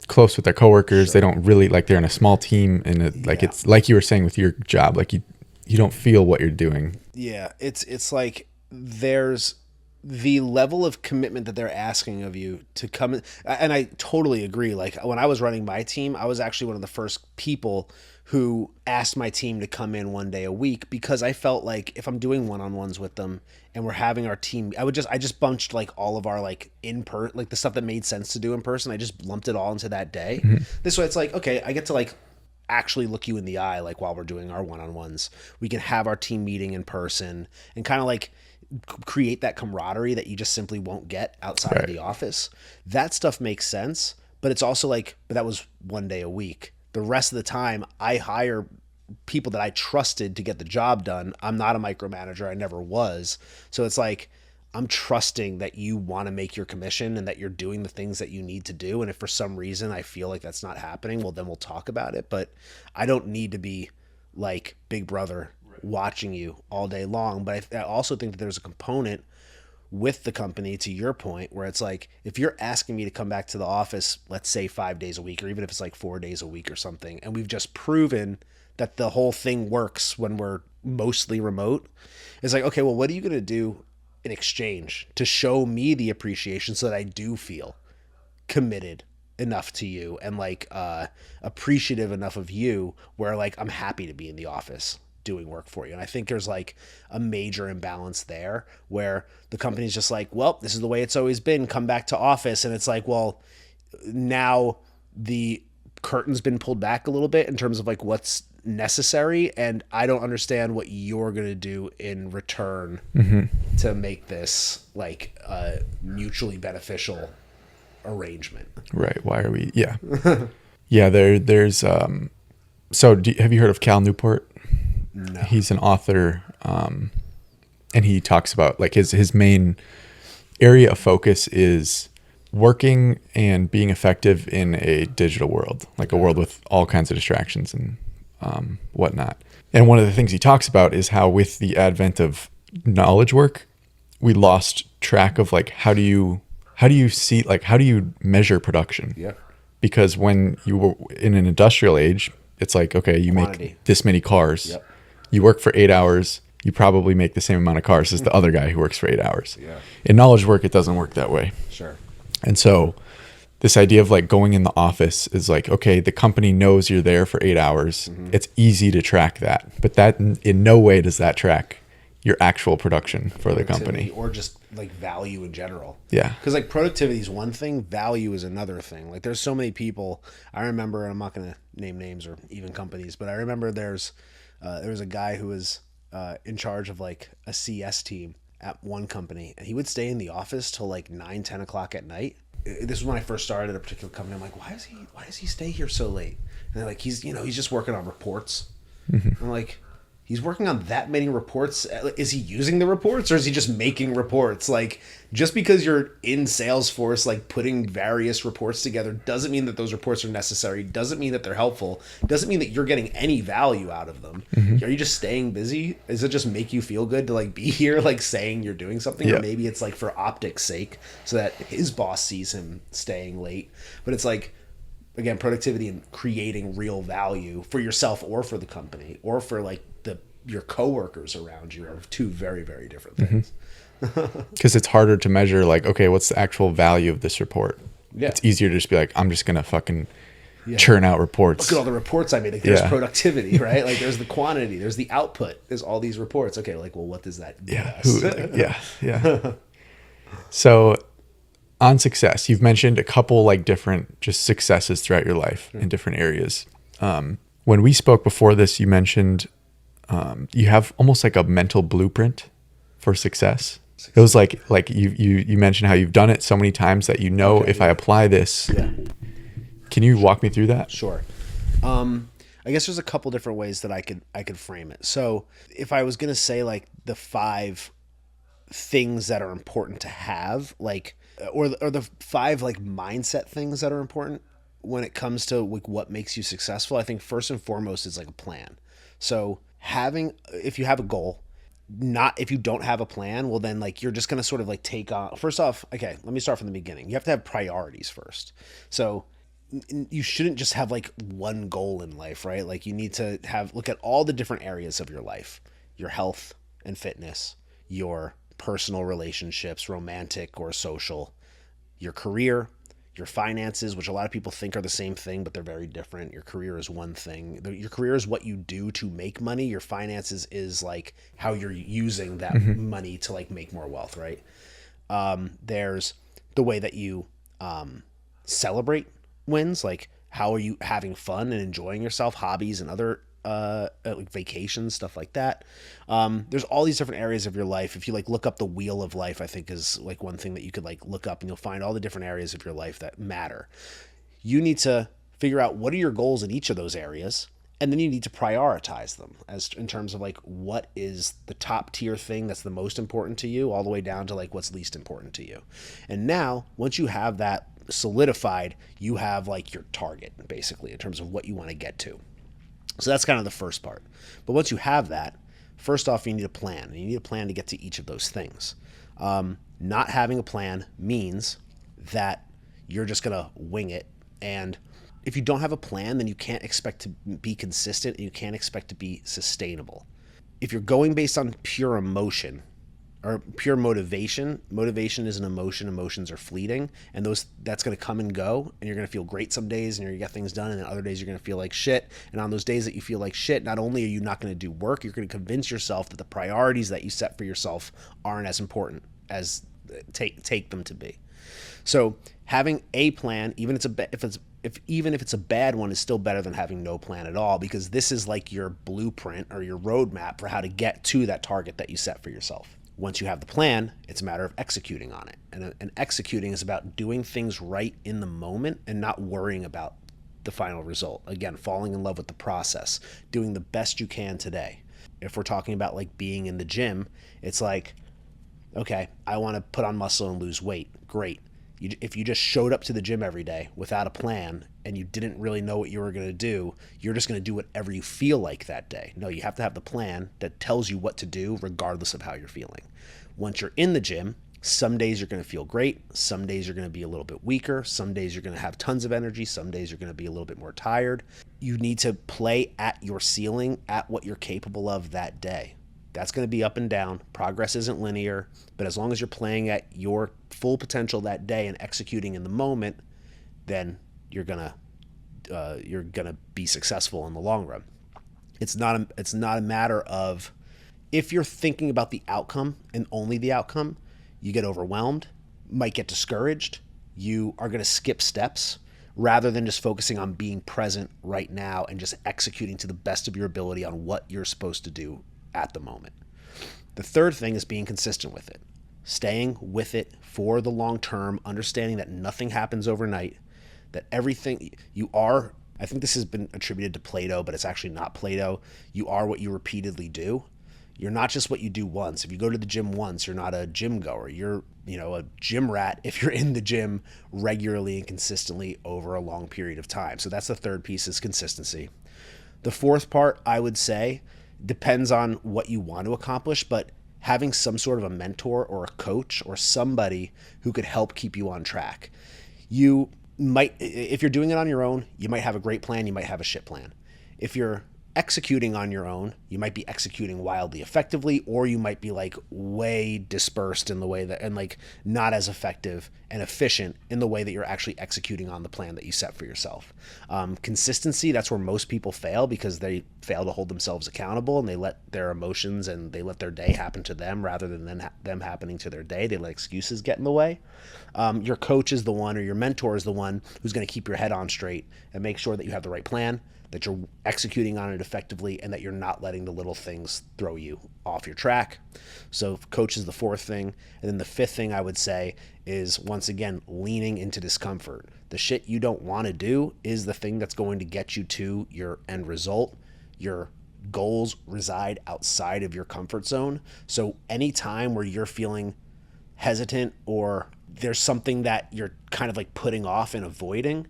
close with their coworkers. Sure. They don't really like, they're in a small team, and it, like it's like you were saying with your job, like you don't feel what you're doing. Yeah. It's like there's the level of commitment that they're asking of you to come in. And I totally agree. Like when I was running my team, I was actually one of the first people who asked my team to come in 1 day a week, because I felt like if I'm doing one-on-ones with them and we're having our team, I just bunched like all of our like like the stuff that made sense to do in person. I just lumped it all into that day. This way it's like, okay, I get to like actually look you in the eye, like while we're doing our one-on-ones, we can have our team meeting in person and kind of like create that camaraderie that you just simply won't get outside of the office. That stuff makes sense, but it's also like, but that was 1 day a week. The rest of the time I hire people that I trusted to get the job done. I'm not a micromanager. I never was. So it's like, I'm trusting that you want to make your commission and that you're doing the things that you need to do. And if for some reason I feel like that's not happening, well, then we'll talk about it. But I don't need to be like Big Brother watching you all day long. But I also think that there's a component with the company, to your point, where it's like, if you're asking me to come back to the office, let's say 5 days a week, or even if it's like 4 days a week or something, and we've just proven that the whole thing works when we're mostly remote, it's like, okay, well, what are you going to do in exchange to show me the appreciation so that I do feel committed enough to you and like appreciative enough of you where like I'm happy to be in the office doing work for you? And I think there's like a major imbalance there where the company's just like, well, this is the way it's always been, come back to office. And it's like, well, now the curtain's been pulled back a little bit in terms of like what's necessary, and I don't understand what you're going to do in return to make this like a mutually beneficial arrangement. Right. Why are we? Yeah. Yeah. There's so have you heard of Cal Newport? No. He's an author, and he talks about like his main area of focus is working and being effective in a digital world, like a world with all kinds of distractions and whatnot. And one of the things he talks about is how with the advent of knowledge work, we lost track of like how do you see, like how do you measure production? Yeah. Because when you were in an industrial age, it's like, okay, you Quantity. make this many cars. Yep. You work for 8 hours, you probably make the same amount of cars as the other guy who works for 8 hours. Yeah. In knowledge work, it doesn't work that way. Sure. And so this idea of like going in the office is like, okay, the company knows you're there for 8 hours. It's easy to track that, but that in no way does that track your actual production for the company. Or just like value in general. Yeah. Because like productivity is one thing, value is another thing. Like there's so many people, I remember, and I'm not going to name names or even companies, but I remember there was a guy who was in charge of like a CS team at one company, and he would stay in the office till like 9-10 o'clock at night. This was when I first started at a particular company. I'm like, why does he stay here so late? And they're like, he's just working on reports. I'm like, he's working on that many reports. Is he using the reports, or is he just making reports? Like, just because you're in Salesforce, like putting various reports together, doesn't mean that those reports are necessary. Doesn't mean that they're helpful. Doesn't mean that you're getting any value out of them. Are you just staying busy? Does it just make you feel good to like be here, like saying you're doing something? Yeah. Or maybe it's like for optics sake, so that his boss sees him staying late. But it's like, again, productivity and creating real value for yourself or for the company or for like your coworkers around you are two very, very different things. Because it's harder to measure like, okay, what's the actual value of this report? Yeah. It's easier to just be like, I'm just going to fucking churn out reports. Look at all the reports I made. Like there's productivity, right? Like there's the quantity, there's the output, there's all these reports. Okay, like, well, what does that do? Yeah. So on success, you've mentioned a couple like different just successes throughout your life in different areas. When we spoke before this, you mentioned you have almost like a mental blueprint for success. It was like you mentioned how you've done it so many times that if I apply this. Yeah. Can you walk me through that? Sure. I guess there's a couple different ways that I could frame it. So if I was going to say like the 5 things that are important to have, like, or the 5 like mindset things that are important when it comes to like what makes you successful, I think first and foremost is like a plan. So if you have a goal, if you don't have a plan, well then like you're just going to sort of like take on, first off, okay, let me start from the beginning. You have to have priorities first. So you shouldn't just have like one goal in life, right? Like you need to look at all the different areas of your life, your health and fitness, your personal relationships, romantic or social, your career, your finances, which a lot of people think are the same thing, but they're very different. Your career is one thing. Your career is what you do to make money. Your finances is like how you're using that money to like make more wealth, right? There's the way that you celebrate wins, like how are you having fun and enjoying yourself, hobbies and other like vacations, stuff like that. There's all these different areas of your life. If you like look up the wheel of life, I think is like one thing that you could like look up, and you'll find all the different areas of your life that matter. You need to figure out what are your goals in each of those areas, and then you need to prioritize them as in terms of like what is the top tier thing that's the most important to you, all the way down to like what's least important to you. And now once you have that solidified, you have like your target basically in terms of what you want to get to. So that's kind of the first part. But once you have that, first off, you need a plan. And you need a plan to get to each of those things. Not having a plan means that you're just going to wing it. And if you don't have a plan, then you can't expect to be consistent and you can't expect to be sustainable. If you're going based on pure emotion or pure motivation is an emotion. Emotions are fleeting, and that's going to come and go, and you're going to feel great some days and you're going to get things done, and then other days you're going to feel like shit. And on those days that you feel like shit, not only are you not going to do work, you're going to convince yourself that the priorities that you set for yourself aren't as important as take them to be. So having a plan, even if it's a bad one, is still better than having no plan at all, because this is like your blueprint or your roadmap for how to get to that target that you set for yourself. Once you have the plan, it's a matter of executing on it. And executing is about doing things right in the moment and not worrying about the final result. Again, falling in love with the process, doing the best you can today. If we're talking about like being in the gym, it's like, okay, I want to put on muscle and lose weight. Great. If you just showed up to the gym every day without a plan and you didn't really know what you were going to do, you're just going to do whatever you feel like that day. No, you have to have the plan that tells you what to do regardless of how you're feeling. Once you're in the gym, some days you're going to feel great. Some days you're going to be a little bit weaker. Some days you're going to have tons of energy. Some days you're going to be a little bit more tired. You need to play at your ceiling, at what you're capable of that day. That's going to be up and down. Progress isn't linear, but as long as you're playing at your full potential that day and executing in the moment, then you're gonna be successful in the long run. It's not a matter of, if you're thinking about the outcome and only the outcome, you get overwhelmed, might get discouraged. You are going to skip steps rather than just focusing on being present right now and just executing to the best of your ability on what you're supposed to do at the moment. The third thing is being consistent with it, staying with it for the long term, understanding that nothing happens overnight, that everything you are, I think this has been attributed to Plato, but it's actually not Plato. You are what you repeatedly do. You're not just what you do once. If you go to the gym once, you're not a gym goer. You're, a gym rat if you're in the gym regularly and consistently over a long period of time. So that's the third piece, is consistency. The fourth part, I would say, depends on what you want to accomplish, but having some sort of a mentor or a coach or somebody who could help keep you on track. You might, if you're doing it on your own, you might have a great plan, you might have a shit plan. If you're executing on your own, you might be executing wildly effectively, or you might be like way dispersed in the way that, and like not as effective and efficient in the way that you're actually executing on the plan that you set for yourself. Consistency, that's where most people fail, because they fail to hold themselves accountable, and they let their emotions and they let their day happen to them rather than them happening to their day. They let excuses get in the way. Your coach is the one, or your mentor is the one who's going to keep your head on straight and make sure that you have the right plan, that you're executing on it effectively, and that you're not letting the little things throw you off your track. So coach is the fourth thing. And then the fifth thing I would say is, once again, leaning into discomfort. The shit you don't want to do is the thing that's going to get you to your end result. Your goals reside outside of your comfort zone. So anytime where you're feeling hesitant, or there's something that you're kind of like putting off and avoiding,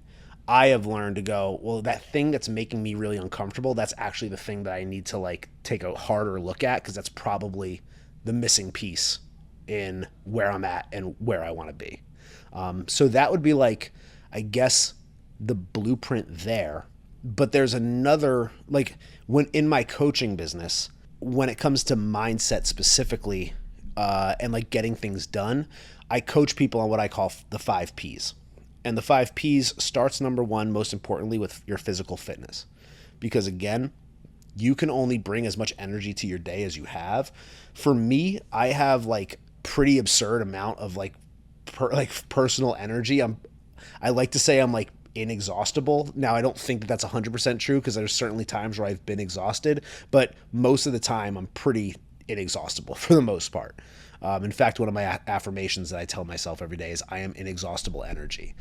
I have learned to go, well, that thing that's making me really uncomfortable, that's actually the thing that I need to like take a harder look at, because that's probably the missing piece in where I'm at and where I want to be. So that would be like, I guess, the blueprint there. But there's another, like when in my coaching business, when it comes to mindset specifically, and like getting things done, I coach people on what I call the 5 Ps. And the 5 Ps starts, number one, most importantly, with your physical fitness. Because again, you can only bring as much energy to your day as you have. For me, I have like pretty absurd amount of like personal energy. I like to say I'm like inexhaustible. Now, I don't think that that's 100% true, because there's certainly times where I've been exhausted, but most of the time I'm pretty inexhaustible for the most part. In fact, one of my affirmations that I tell myself every day is, I am inexhaustible energy,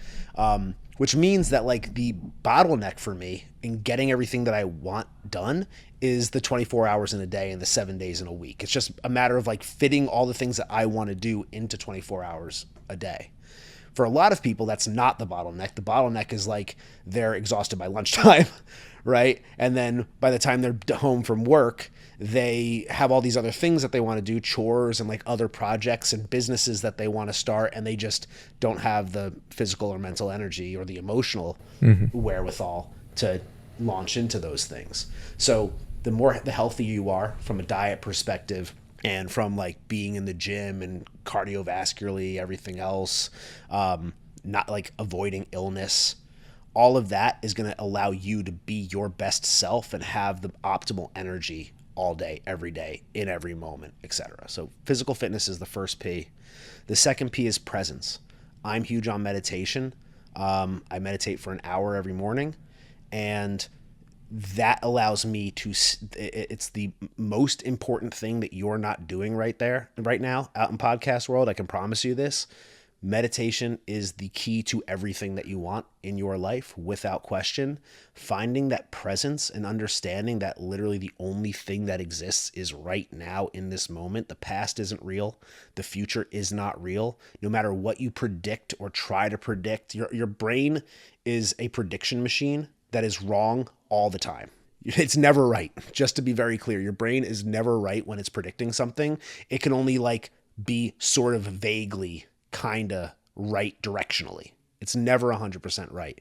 which means that like the bottleneck for me in getting everything that I want done is the 24 hours in a day and the 7 days in a week. It's just a matter of like fitting all the things that I want to do into 24 hours a day. For a lot of people, that's not the bottleneck. The bottleneck is like they're exhausted by lunchtime, right? And then by the time they're home from work, they have all these other things that they want to do, chores and like other projects and businesses that they want to start, and they just don't have the physical or mental energy or the emotional wherewithal to launch into those things. So the healthier you are from a diet perspective, and from like being in the gym and cardiovascularly, everything else, not like avoiding illness, all of that is going to allow you to be your best self and have the optimal energy all day, every day, in every moment, etc. So physical fitness is the first P. The second P is presence. I'm huge on meditation. I meditate for an hour every morning, and that allows me to, it's the most important thing that you're not doing right now out in podcast world. I can promise you this. Meditation is the key to everything that you want in your life, without question. Finding that presence and understanding that literally the only thing that exists is right now in this moment. The past isn't real. The future is not real. No matter what you predict or try to predict, your brain is a prediction machine that is wrong all the time. It's never right. Just to be very clear, your brain is never right when it's predicting something. It can only like be sort of vaguely kind of right directionally. It's never 100% right.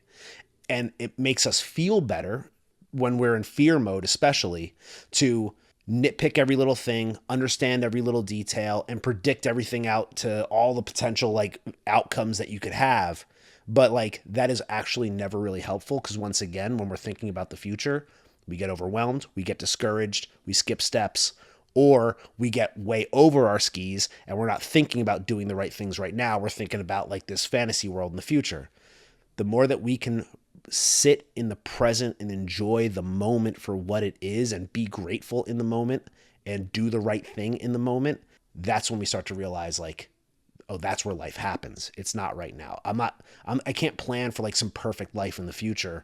And it makes us feel better when we're in fear mode, especially, to nitpick every little thing, understand every little detail, and predict everything out to all the potential like outcomes that you could have. But like that is actually never really helpful, because once again, when we're thinking about the future, we get overwhelmed, we get discouraged, we skip steps, or we get way over our skis and we're not thinking about doing the right things right now. We're thinking about like this fantasy world in the future. The more that we can sit in the present and enjoy the moment for what it is and be grateful in the moment and do the right thing in the moment, that's when we start to realize like, oh, that's where life happens. It's not right now. I can't plan for like some perfect life in the future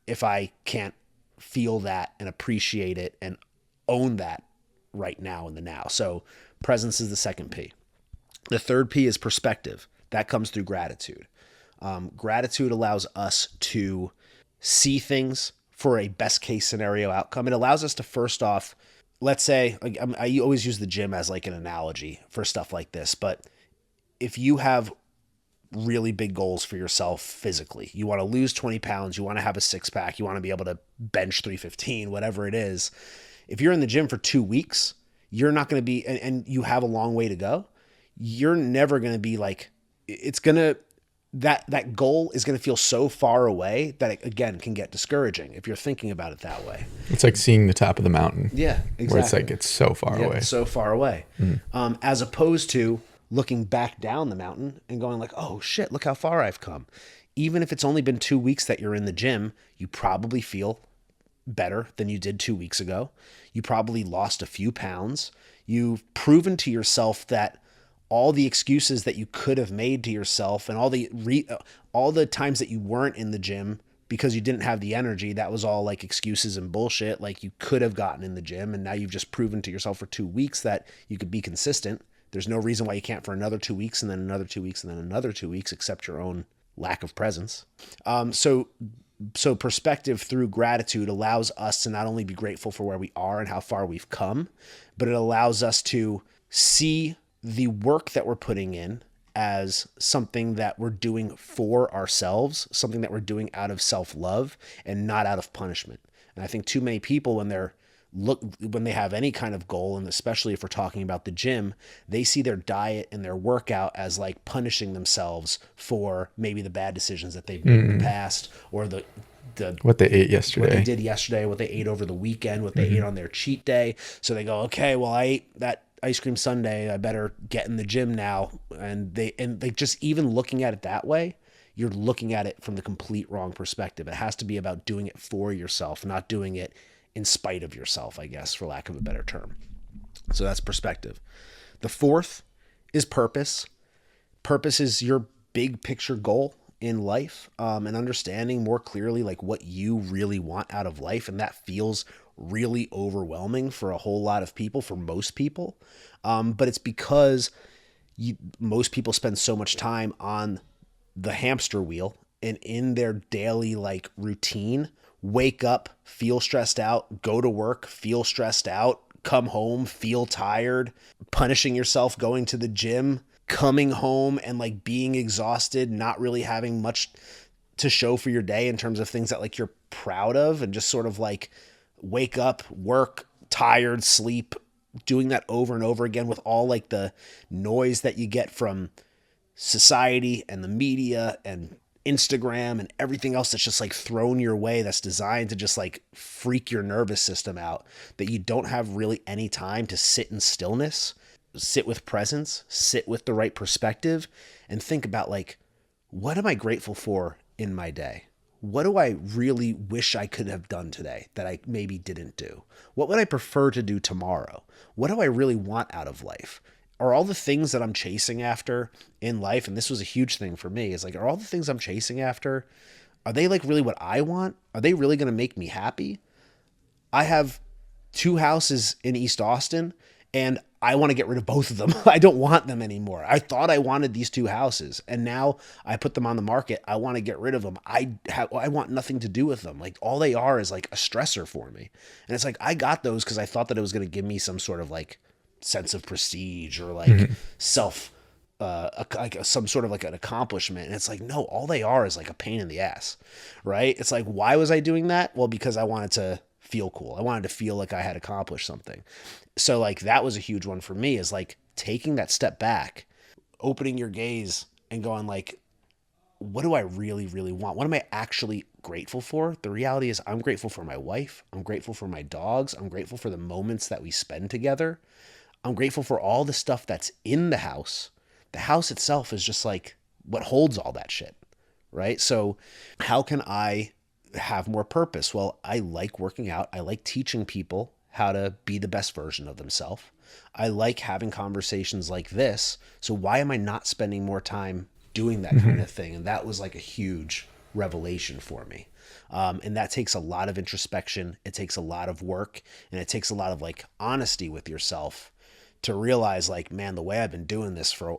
if I can't feel that and appreciate it and own that right now in the now. So presence is the second P. The third P is perspective. That comes through gratitude. Gratitude allows us to see things for a best case scenario outcome. It allows us to, first off, let's say, like, I always use the gym as like an analogy for stuff like this, but if you have really big goals for yourself physically, you want to lose 20 pounds, you want to have a six pack, you want to be able to bench 315, whatever it is. If you're in the gym for 2 weeks, you're not going to be, and you have a long way to go, you're never going to be like, it's going to, that goal is going to feel so far away that it, again, can get discouraging if you're thinking about it that way. It's like seeing the top of the mountain. Yeah, exactly. Where it's like, it's so far away. It's so far away. As opposed to looking back down the mountain and going like, oh shit, look how far I've come. Even if it's only been 2 weeks that you're in the gym, you probably feel better than you did 2 weeks ago. You probably lost a few pounds. You've proven to yourself that all the excuses that you could have made to yourself and all the times that you weren't in the gym because you didn't have the energy, that was all like excuses and bullshit. Like you could have gotten in the gym, and now you've just proven to yourself for 2 weeks that you could be consistent. There's no reason why you can't for another 2 weeks and then another 2 weeks and then another 2 weeks, except your own lack of presence. So perspective through gratitude allows us to not only be grateful for where we are and how far we've come, but it allows us to see the work that we're putting in as something that we're doing for ourselves, something that we're doing out of self-love and not out of punishment. And I think too many people, when they have any kind of goal, and especially if we're talking about the gym, they see their diet and their workout as like punishing themselves for maybe the bad decisions that they've made in the past, or the what they ate yesterday, what they did yesterday, what they ate over the weekend, what they ate on their cheat day. So they go, okay, well, I ate that ice cream sundae, I better get in the gym now. And they just, even looking at it that way, you're looking at it from the complete wrong perspective. It has to be about doing it for yourself, not doing it in spite of yourself, I guess, for lack of a better term. So that's perspective. The fourth is purpose. Purpose is your big picture goal in life, and understanding more clearly like what you really want out of life. And that feels really overwhelming for a whole lot of people, for most people. But it's because most people spend so much time on the hamster wheel and in their daily like routine. Wake up, feel stressed out, go to work, feel stressed out, come home, feel tired, punishing yourself, going to the gym, coming home and like being exhausted, not really having much to show for your day in terms of things that like you're proud of, and just sort of like wake up, work, tired, sleep, doing that over and over again with all like the noise that you get from society and the media and Instagram and everything else that's just like thrown your way, that's designed to just like freak your nervous system out, that you don't have really any time to sit in stillness, sit with presence, sit with the right perspective, and think about like, what am I grateful for in my day? What do I really wish I could have done today that I maybe didn't do? What would I prefer to do tomorrow? What do I really want out of life? Are all the things that I'm chasing after in life, and this was a huge thing for me, is like, are all the things I'm chasing after, are they like really what I want? Are they really going to make me happy? I have 2 houses in East Austin, and I want to get rid of both of them. I don't want them anymore. I thought I wanted these 2 houses, and now I put them on the market. I want to get rid of them. I want nothing to do with them. Like, all they are is like a stressor for me. And it's like, I got those because I thought that it was going to give me some sort of like sense of prestige or like like some sort of like an accomplishment. And it's like, no, all they are is like a pain in the ass, right? It's like, why was I doing that? Well, because I wanted to feel cool. I wanted to feel like I had accomplished something. So like that was a huge one for me, is like taking that step back, opening your gaze and going like, what do I really, really want? What am I actually grateful for? The reality is I'm grateful for my wife. I'm grateful for my dogs. I'm grateful for the moments that we spend together. I'm grateful for all the stuff that's in the house. The house itself is just like what holds all that shit, right? So how can I have more purpose? Well, I like working out. I like teaching people how to be the best version of themselves. I like having conversations like this. So why am I not spending more time doing that kind of thing? And that was like a huge revelation for me. And that takes a lot of introspection. It takes a lot of work, and it takes a lot of like honesty with yourself to realize like, man, the way I've been doing this for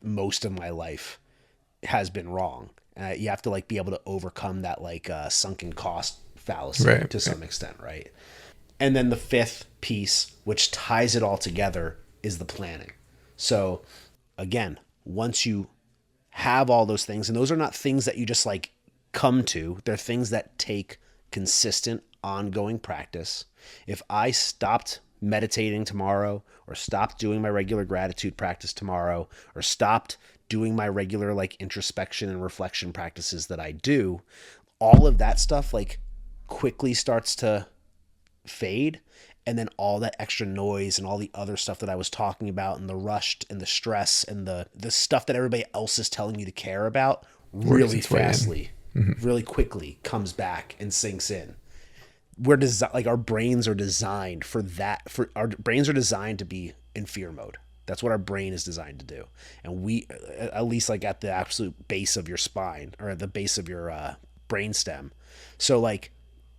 most of my life has been wrong. You have to like be able to overcome that like sunken cost fallacy to some extent, right? And then the fifth piece, which ties it all together, is the planning. So again, once you have all those things, and those are not things that you just like come to, they're things that take consistent, ongoing practice. If I stopped meditating tomorrow, or stopped doing my regular gratitude practice tomorrow, or stopped doing my regular like introspection and reflection practices that I do, all of that stuff like quickly starts to fade. And then all that extra noise and all the other stuff that I was talking about, and the rush and the stress and the stuff that everybody else is telling you to care about really fastly, really quickly comes back and sinks in. We're like our brains are designed for that. Our brains are designed to be in fear mode. That's what our brain is designed to do. And we, at least like at the absolute base of your spine, or at the base of your brain stem. So like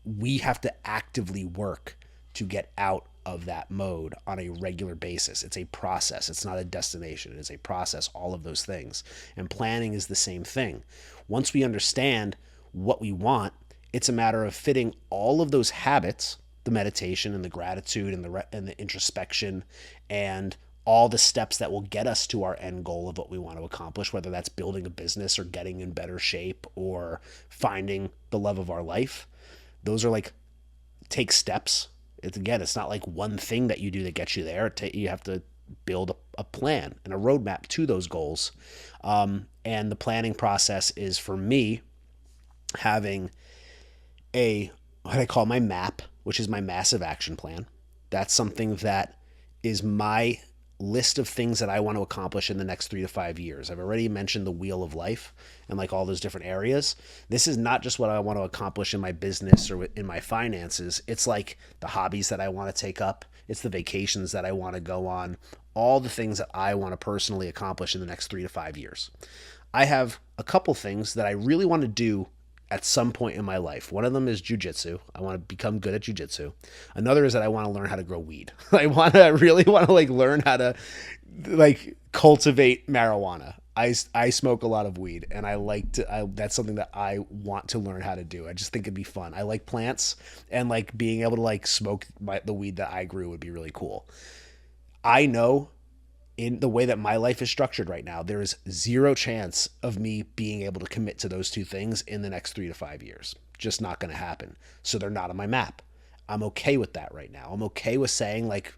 we have to actively work to get out of that mode on a regular basis. It's a process. It's not a destination. It's a process, all of those things. And planning is the same thing. Once we understand what we want, it's a matter of fitting all of those habits, the meditation and the gratitude and the introspection and all the steps that will get us to our end goal of what we want to accomplish, whether that's building a business or getting in better shape or finding the love of our life. Those are like, take steps. It's not like one thing that you do that gets you there. You have to build a plan and a roadmap to those goals. And the planning process is, for me, having what I call my map, which is my massive action plan. That's something that is my list of things that I want to accomplish in the next 3 to 5 years. I've already mentioned the wheel of life and like all those different areas. This is not just what I want to accomplish in my business or in my finances. It's like the hobbies that I want to take up. It's the vacations that I want to go on. All the things that I want to personally accomplish in the next 3 to 5 years. I have a couple things that I really want to do at some point in my life. One of them is jujitsu. I want to become good at jujitsu. Another is that I want to learn how to grow weed. I really want to like learn how to like cultivate marijuana. I smoke a lot of weed, and that's something that I want to learn how to do. I just think it'd be fun. I like plants, and like being able to like smoke the weed that I grew would be really cool. I know in the way that my life is structured right now, there is zero chance of me being able to commit to those two things in the next 3 to 5 years. Just not going to happen. So they're not on my map. I'm okay with that right now. I'm okay with saying like,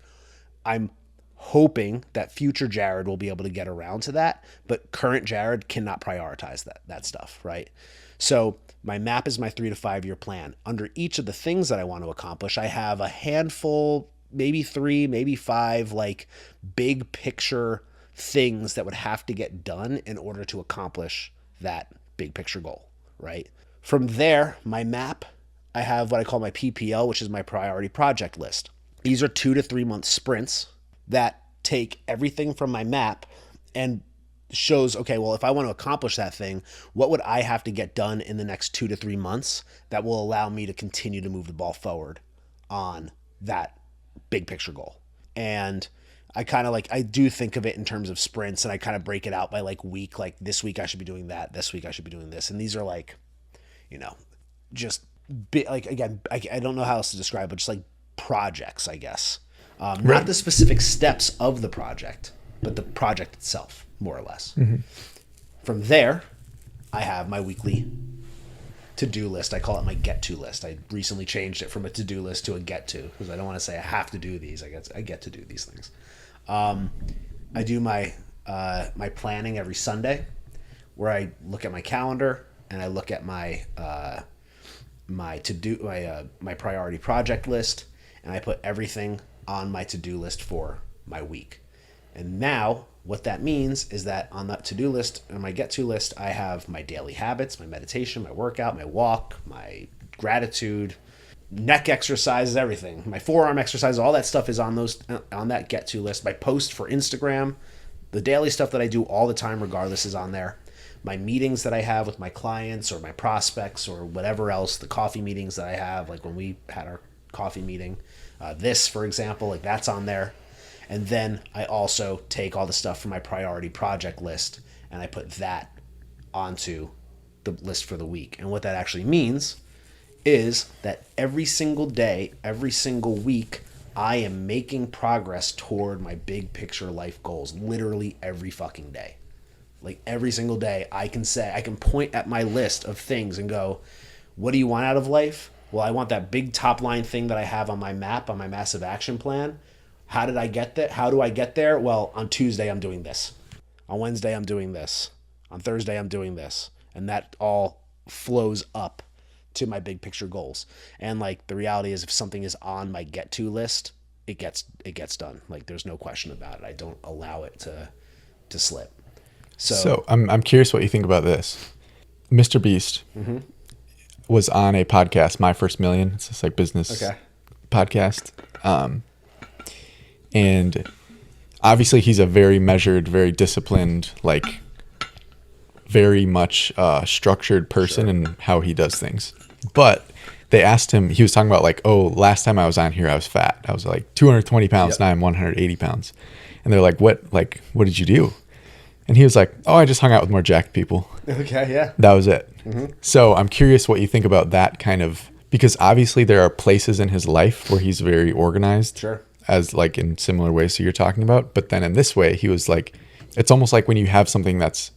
I'm hoping that future Jared will be able to get around to that, but current Jared cannot prioritize that stuff, right? So my map is my 3 to 5 year plan. Under each of the things that I want to accomplish, I have a handful, maybe 3, maybe 5, like big picture things that would have to get done in order to accomplish that big picture goal, right? From there, my map, I have what I call my PPL, which is my priority project list. These are 2 to 3 month sprints that take everything from my map and shows, okay, well, if I want to accomplish that thing, what would I have to get done in the next 2 to 3 months that will allow me to continue to move the ball forward on that big picture goal? And I kind of like, I do think of it in terms of sprints, and I kind of break it out by like week, like this week I should be doing that, this week I should be doing this. And these are like, just like, again, I don't know how else to describe it, but just like projects, I guess. Not the specific steps of the project, but the project itself, more or less. Mm-hmm. From there, I have my weekly to-do list. I call it my get-to list. I recently changed it from a to-do list to a get-to, because I don't want to say I have to do these. I get to do these things. I do my planning every Sunday, where I look at my calendar and I look at my my priority project list, and I put everything on my to-do list for my week. And now what that means is that on that to-do list and my get-to list, I have my daily habits, my meditation, my workout, my walk, my gratitude, neck exercises, everything. My forearm exercises, all that stuff is on that get-to list. My post for Instagram, the daily stuff that I do all the time regardless is on there. My meetings that I have with my clients or my prospects or whatever else, the coffee meetings that I have, like when we had our coffee meeting, this, for example, like that's on there. And then I also take all the stuff from my priority project list and I put that onto the list for the week. And what that actually means is that every single day, every single week, I am making progress toward my big picture life goals, literally every fucking day. Like every single day, I can point at my list of things and go, what do you want out of life? Well, I want that big top line thing that I have on my map, on my massive action plan. How did I get there? How do I get there? Well, on Tuesday, I'm doing this. On Wednesday, I'm doing this. On Thursday, I'm doing this. And that all flows up to my big picture goals. And like the reality is if something is on my get to list, it gets done. Like there's no question about it. I don't allow it to slip. So I'm curious what you think about this. Mr. Beast was on a podcast, My First Million. It's this like business podcast. And obviously he's a very measured, very disciplined, like very much structured person in how he does things. But they asked him, he was talking about like, oh, last time I was on here, I was fat. I was like 220 pounds. Now I'm 180 pounds. And they're like, what did you do? And he was like, oh, I just hung out with more jacked people. Okay. Yeah. That was it. So I'm curious what you think about that kind of, because obviously there are places in his life where he's very organized. Sure. As like in similar ways to you're talking about. But then in this way, he was like, it's almost like when you have something that's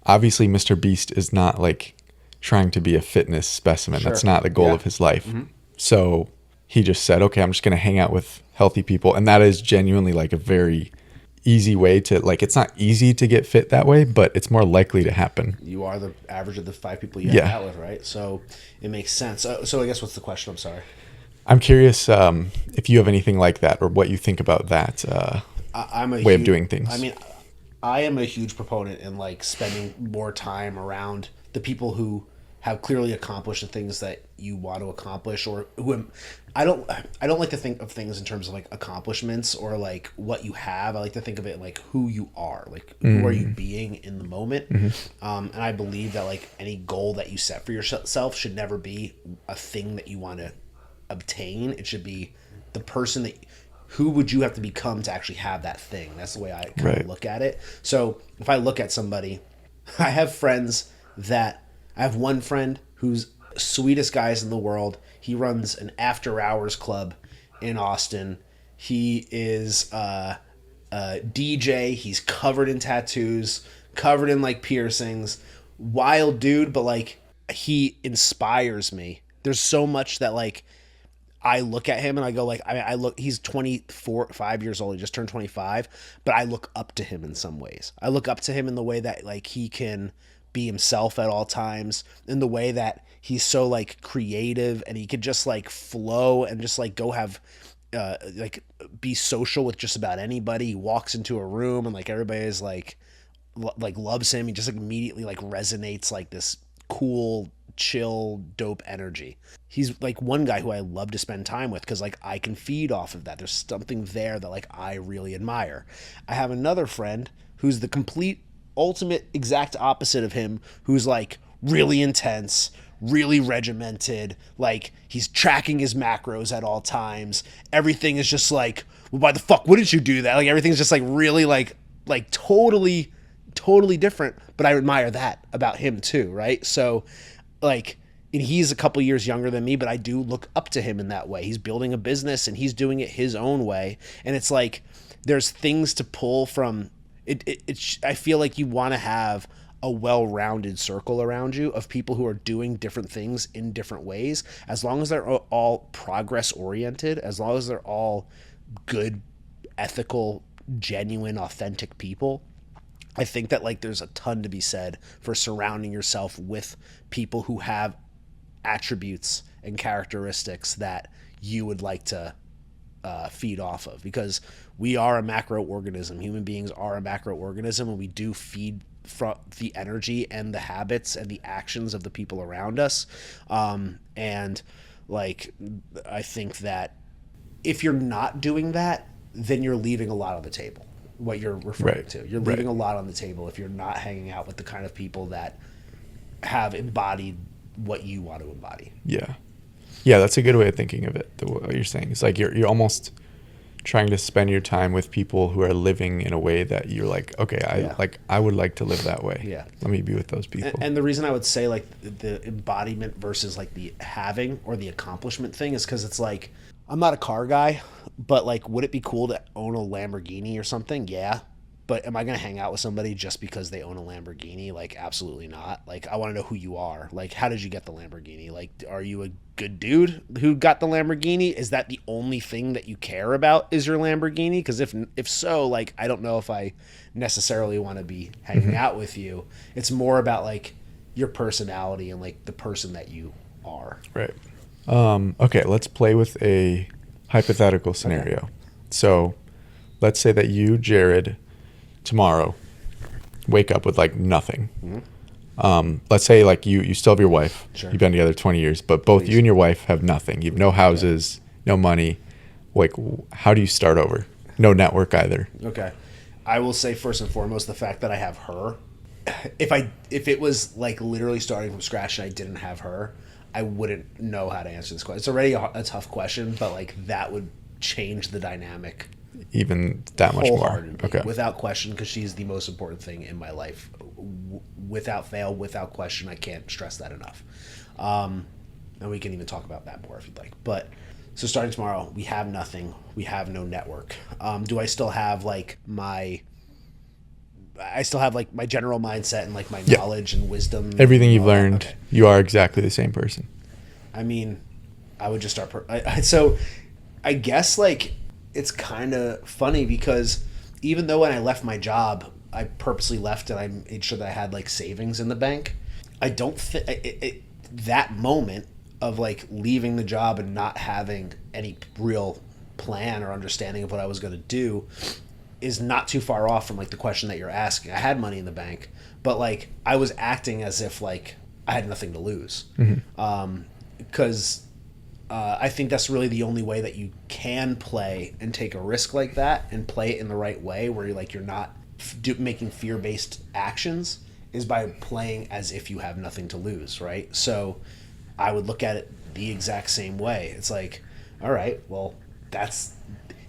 obviously Mr. Beast is not like trying to be a fitness specimen. Sure. That's not the goal of his life. So he just said, okay, I'm just going to hang out with healthy people. And that is genuinely like a very easy way to like, it's not easy to get fit that way, but it's more likely to happen. You are the average of the 5 people you hang out with, right? So it makes sense. So I guess what's the question? I'm sorry. I'm curious if you have anything like that or what you think about that way of doing things. I mean, I am a huge proponent in like spending more time around the people who have clearly accomplished the things that you want to accomplish, or I don't like to think of things in terms of like accomplishments or like what you have. I like to think of it like who you are, like who are you being in the moment. And I believe that like any goal that you set for yourself should never be a thing that you want to obtain. It should be the person that who would you have to become to actually have that thing. That's the way I kind of look at it. So if I look at somebody, I have one friend who's sweetest guys in the world. He runs an after hours club in Austin. He is a DJ. He's covered in tattoos, covered in like piercings, wild dude, but like he inspires me. There's so much that like I look at him and I go like, he's 5 years old. He just turned 25, but I look up to him in some ways. I look up to him in the way that like he can be himself at all times, in the way that he's so like creative and he could just like flow and just like go have, like be social with just about anybody. He walks into a room and like everybody is like loves him. He just like immediately like resonates like this cool, chill, dope energy. He's like one guy who I love to spend time with because like I can feed off of that. There's something there that like I really admire. I have another friend who's the complete ultimate exact opposite of him, who's like really intense, really regimented, like he's tracking his macros at all times. Everything is just like, well, why the fuck wouldn't you do that? Like everything's just like really like totally different, but I admire that about him too, right? So like, and he's a couple years younger than me, but I do look up to him in that way. He's building a business and he's doing it his own way. And it's like, there's things to pull from it. I feel like you want to have a well-rounded circle around you of people who are doing different things in different ways, as long as they're all progress oriented, as long as they're all good, ethical, genuine, authentic people, I think that like there's a ton to be said for surrounding yourself with people who have attributes and characteristics that you would like to feed off of, because we are a macroorganism. Human beings are a macroorganism, and we do feed from the energy and the habits and the actions of the people around us. And like, I think that if you're not doing that, then you're leaving a lot on the table. What you're referring to, you're leaving a lot on the table if you're not hanging out with the kind of people that have embodied what you want to embody. Yeah, that's a good way of thinking of it. What you're saying is like you're almost trying to spend your time with people who are living in a way that you're like, okay, I would like to live that way. Yeah, let me be with those people. And the reason I would say like the embodiment versus like the having or the accomplishment thing is because it's like, I'm not a car guy, but like, would it be cool to own a Lamborghini or something? Yeah. But am I going to hang out with somebody just because they own a Lamborghini? Like, absolutely not. Like, I want to know who you are. Like, how did you get the Lamborghini? Like, are you a good dude who got the Lamborghini? Is that the only thing that you care about is your Lamborghini? Because if so, like, I don't know if I necessarily want to be hanging out with you. It's more about like your personality and like the person that you are. Right. Okay, let's play with a hypothetical scenario. Okay. So let's say that you, Jared, tomorrow wake up with like nothing. Let's say like you still have your wife. Sure. You've been together 20 years, but both you and your wife have nothing. You have no houses, no money. Like, how do you start over? No network either. Okay. I will say first and foremost the fact that I have her. If it was like literally starting from scratch and I didn't have her, I wouldn't know how to answer this question. It's already a tough question, but like that would change the dynamic even that much more. Okay. Without question, because she's the most important thing in my life. Without fail, without question, I can't stress that enough. And we can even talk about that more if you'd like. But so starting tomorrow, we have nothing. We have no network. Do I still have like my general mindset and like my knowledge and wisdom? Everything you've learned, okay. You are exactly the same person. I mean, I would just start. So I guess like it's kind of funny because even though when I left my job, I purposely left and I made sure that I had like savings in the bank. I don't think that moment of like leaving the job and not having any real plan or understanding of what I was going to do is not too far off from like the question that you're asking. I had money in the bank, but like I was acting as if like I had nothing to lose. Because I think that's really the only way that you can play and take a risk like that and play it in the right way where you're not making fear-based actions, is by playing as if you have nothing to lose, right? So I would look at it the exact same way. It's like, all right, well, that's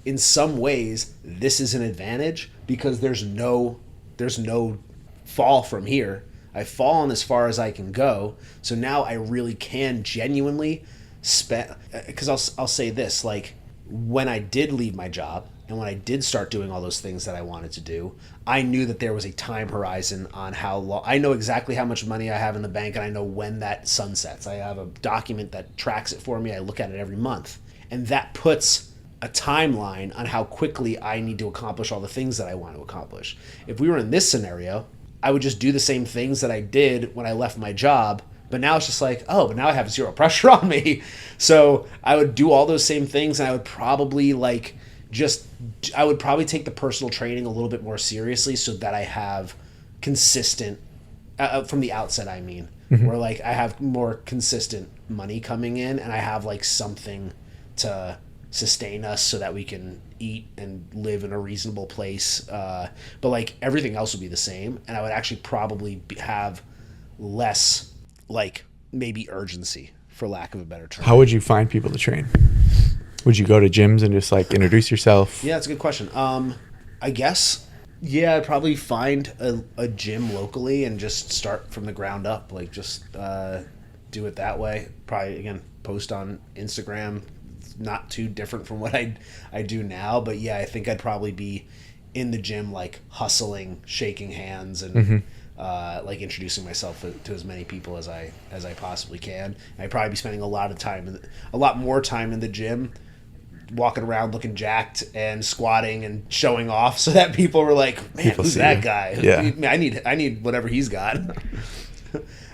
in some ways this is an advantage because there's no fall from here. I've fallen as far as I can go, so now I really can genuinely spend. Because I'll say this, like when I did leave my job and when I did start doing all those things that I wanted to do, I knew that there was a time horizon on how long. I know exactly how much money I have in the bank, and I know when that sunsets. I have a document that tracks it for me. I look at it every month, and that puts a timeline on how quickly I need to accomplish all the things that I want to accomplish. If we were in this scenario, I would just do the same things that I did when I left my job, but now it's just like, oh, but now I have zero pressure on me. So I would do all those same things, and I would probably take the personal training a little bit more seriously so that I have consistent, from the outset, I mean, where like I have more consistent money coming in and I have like something to sustain us so that we can eat and live in a reasonable place. But like everything else would be the same, and I would actually probably have less like maybe urgency, for lack of a better term. How would you find people to train? Would you go to gyms and just like introduce yourself? Yeah, that's a good question. I guess, yeah, I'd probably find a gym locally and just start from the ground up. Like just do it that way. Probably, again, post on Instagram. It's not too different from what I do now. But yeah, I think I'd probably be in the gym like hustling, shaking hands, and like introducing myself to as many people as I possibly can. I'd probably be spending a lot more time in the gym, walking around looking jacked and squatting and showing off, so that people were like, "Man, People who's see that you. guy? Yeah. I need whatever he's got."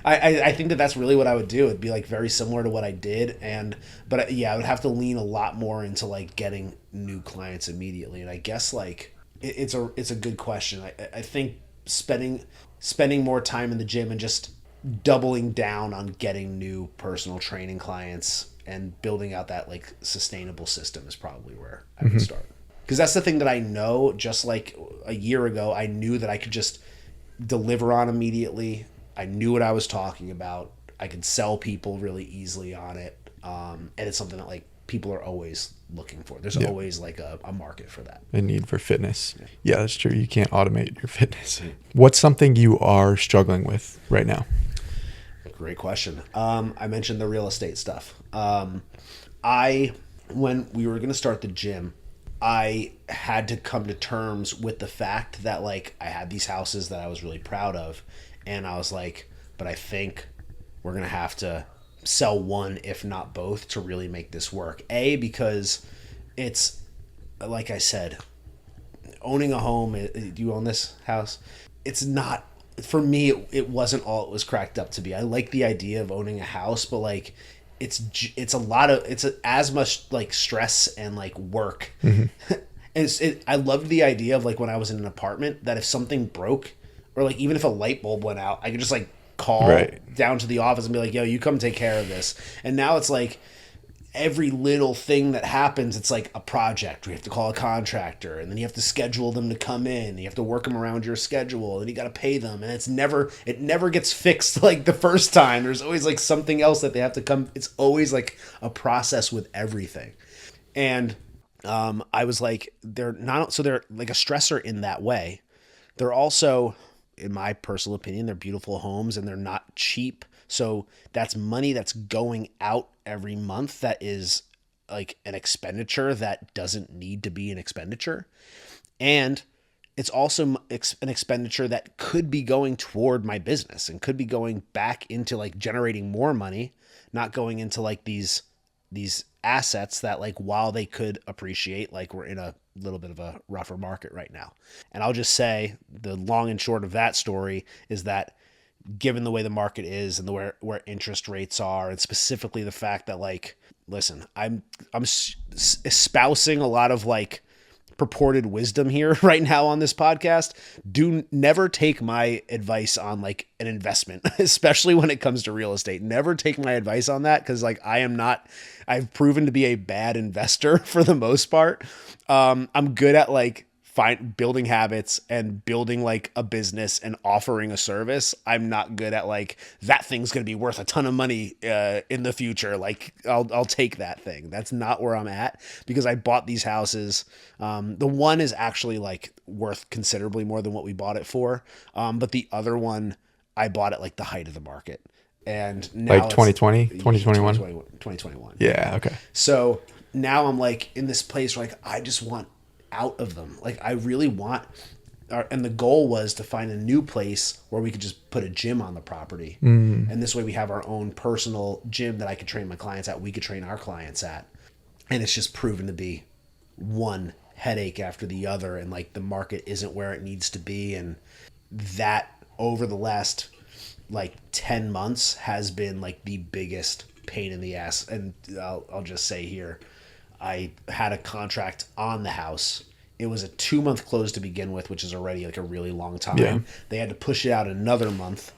I think that's really what I would do. It'd be like very similar to what I did, but I would have to lean a lot more into like getting new clients immediately. And I guess like it's a good question. I think spending more time in the gym and just doubling down on getting new personal training clients and building out that like sustainable system is probably where I would start. Because that's the thing that I know. Just like a year ago, I knew that I could just deliver on immediately. I knew what I was talking about. I could sell people really easily on it. And it's something that like people are always looking for. There's always like a market for that. A need for fitness. Yeah, that's true. You can't automate your fitness. What's something you are struggling with right now? Great question. I mentioned the real estate stuff. When we were going to start the gym, I had to come to terms with the fact that like I had these houses that I was really proud of. And I was like, but I think we're going to have to sell one, if not both, to really make this work. Because it's, like I said, owning a home, do you own this house? It's not, for me, it wasn't all it was cracked up to be. I like the idea of owning a house, but like, it's as much like stress and like work. And I loved the idea of like when I was in an apartment that if something broke, or like even if a light bulb went out, I could just like call down to the office and be like, "Yo, you come take care of this." And now it's like every little thing that happens, it's like a project. We have to call a contractor, and then you have to schedule them to come in. You have to work them around your schedule, and you got to pay them. And it never gets fixed like the first time. There's always like something else that they have to come. It's always like a process with everything. And I was like, they're like a stressor in that way. They're also, in my personal opinion, they're beautiful homes and they're not cheap. So that's money that's going out every month that is like an expenditure that doesn't need to be an expenditure. And it's also an expenditure that could be going toward my business and could be going back into like generating more money, not going into like these assets that like while they could appreciate, like we're in a little bit of a rougher market right now. And I'll just say the long and short of that story is that given the way the market is and where interest rates are, and specifically the fact that like, listen, I'm espousing a lot of like purported wisdom here right now on this podcast. Do never take my advice on like an investment, especially when it comes to real estate. Never take my advice on that. Cause like I've proven to be a bad investor for the most part. I'm good at like building habits and building like a business and offering a service. I'm not good at like that thing's going to be worth a ton of money in the future. Like I'll take that thing. That's not where I'm at, because I bought these houses. The one is actually like worth considerably more than what we bought it for. But the other one I bought at like the height of the market. And now like 2020, 2021, 2021. Yeah. Okay. So now I'm like in this place where like, I just want out of them. Like I really want, and the goal was to find a new place where we could just put a gym on the property. And this way we have our own personal gym that I could train my clients at. We could train our clients at. And it's just proven to be one headache after the other. And like the market isn't where it needs to be. And that over the last like 10 months has been like the biggest pain in the ass. And I'll just say here, I had a contract on the house. It was a 2-month close to begin with, which is already like a really long time. Yeah. They had to push it out another month,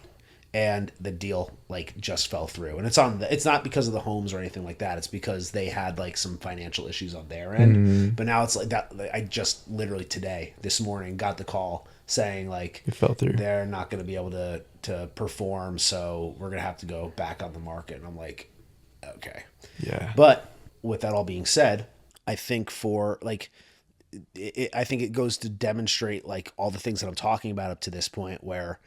and the deal like just fell through. And it's not because of the homes or anything like that. It's because they had like some financial issues on their end. But now it's like that. I just literally this morning got the call saying like it fell through. They're not going to be able to perform, so we're going to have to go back on the market. And I'm like, okay. Yeah. But with that all being said, I think I think it goes to demonstrate like all the things that I'm talking about up to this point, where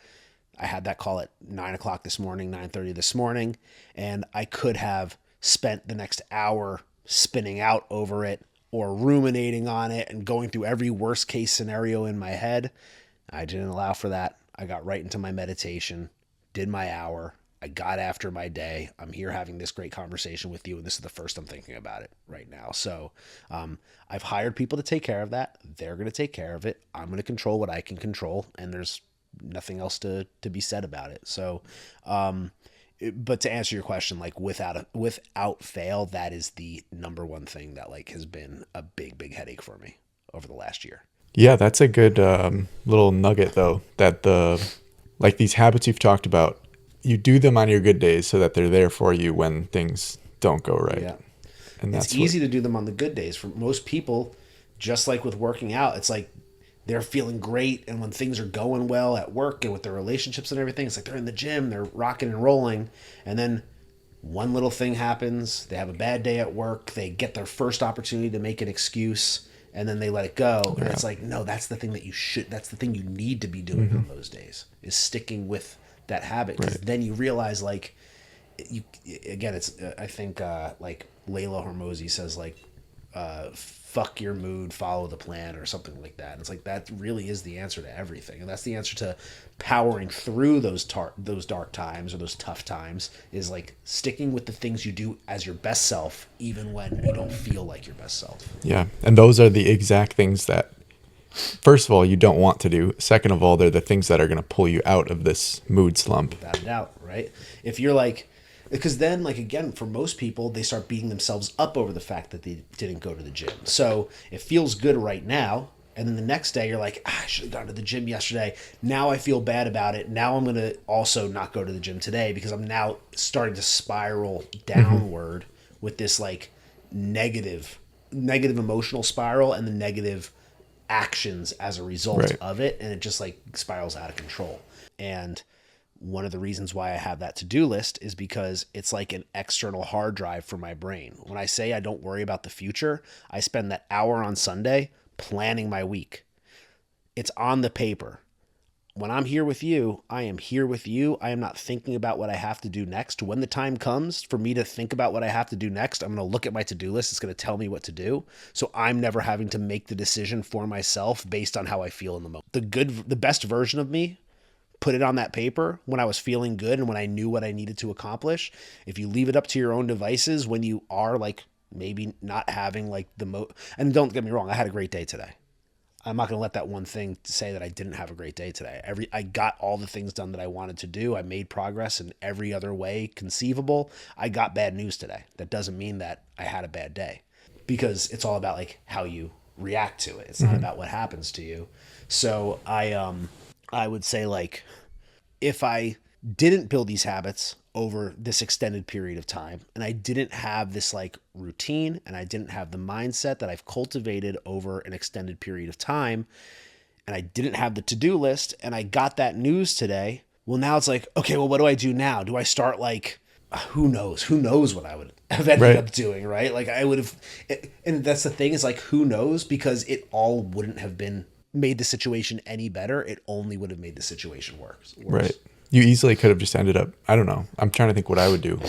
I had that call at 9:00 this morning, 9:30 this morning, and I could have spent the next hour spinning out over it or ruminating on it and going through every worst case scenario in my head. I didn't allow for that. I got right into my meditation, did my hour. I got after my day. I'm here having this great conversation with you, and this is the first I'm thinking about it right now. So I've hired people to take care of that. They're going to take care of it. I'm going to control what I can control, and there's nothing else to be said about it. So, but to answer your question, like without fail, that is the number one thing that like has been a big headache for me over the last year. Yeah, that's a good little nugget though, that like these habits you've talked about, you do them on your good days so that they're there for you when things don't go right. Yeah. And that's it's easy to do them on the good days. For most people, just like with working out, it's like they're feeling great, and when things are going well at work and with their relationships and everything, it's like they're in the gym, they're rocking and rolling, and then one little thing happens, they have a bad day at work, they get their first opportunity to make an excuse, and then they let it go. And it's like, no, that's the thing that's the thing you need to be doing on those days, is sticking with that habit. Because then you realize, like, it's, I think, like Layla Hormozi says, like, fuck your mood, follow the plan, or something like that. And it's like, that really is the answer to everything. And that's the answer to powering through those dark times or those tough times, is like sticking with the things you do as your best self, even when you don't feel like your best self. Yeah. And those are the exact things that, first of all, you don't want to do. Second of all, they're the things that are going to pull you out of this mood slump. Without a doubt, right? If you're like, because then, like, again, for most people, they start beating themselves up over the fact that they didn't go to the gym. So it feels good right now, and then the next day you're like, I should have gone to the gym yesterday. Now I feel bad about it. Now I'm going to also not go to the gym today, because I'm now starting to spiral downward with this, like, negative emotional spiral and the negative actions as a result of it, and it just, like, spirals out of control. And one of the reasons why I have that to-do list is because it's like an external hard drive for my brain. When I say I don't worry about the future, I spend that hour on Sunday planning my week. It's on the paper. When I'm here with you, I am here with you. I am not thinking about what I have to do next. When the time comes for me to think about what I have to do next, I'm going to look at my to-do list. It's going to tell me what to do. So I'm never having to make the decision for myself based on how I feel in the moment. The best version of me, put it on that paper when I was feeling good and when I knew what I needed to accomplish. If you leave it up to your own devices when you are, like, maybe not having, like, and don't get me wrong, I had a great day today. I'm not going to let that one thing say that I didn't have a great day today. I got all the things done that I wanted to do. I made progress in every other way conceivable. I got bad news today. That doesn't mean that I had a bad day, because it's all about, like, how you react to it. It's not about what happens to you. So I would say, like, if I didn't build these habits over this extended period of time, and I didn't have this, like, routine, and I didn't have the mindset that I've cultivated over an extended period of time, and I didn't have the to-do list, and I got that news today, well, now it's like, okay, well, what do I do now? Do I start, like, who knows what I would have ended up doing, right? Like, I would have, and that's the thing, is, like, who knows, because it all wouldn't have been made the situation any better. It only would have made the situation worse. Right. You easily could have just ended up, I don't know, I'm trying to think what I would do.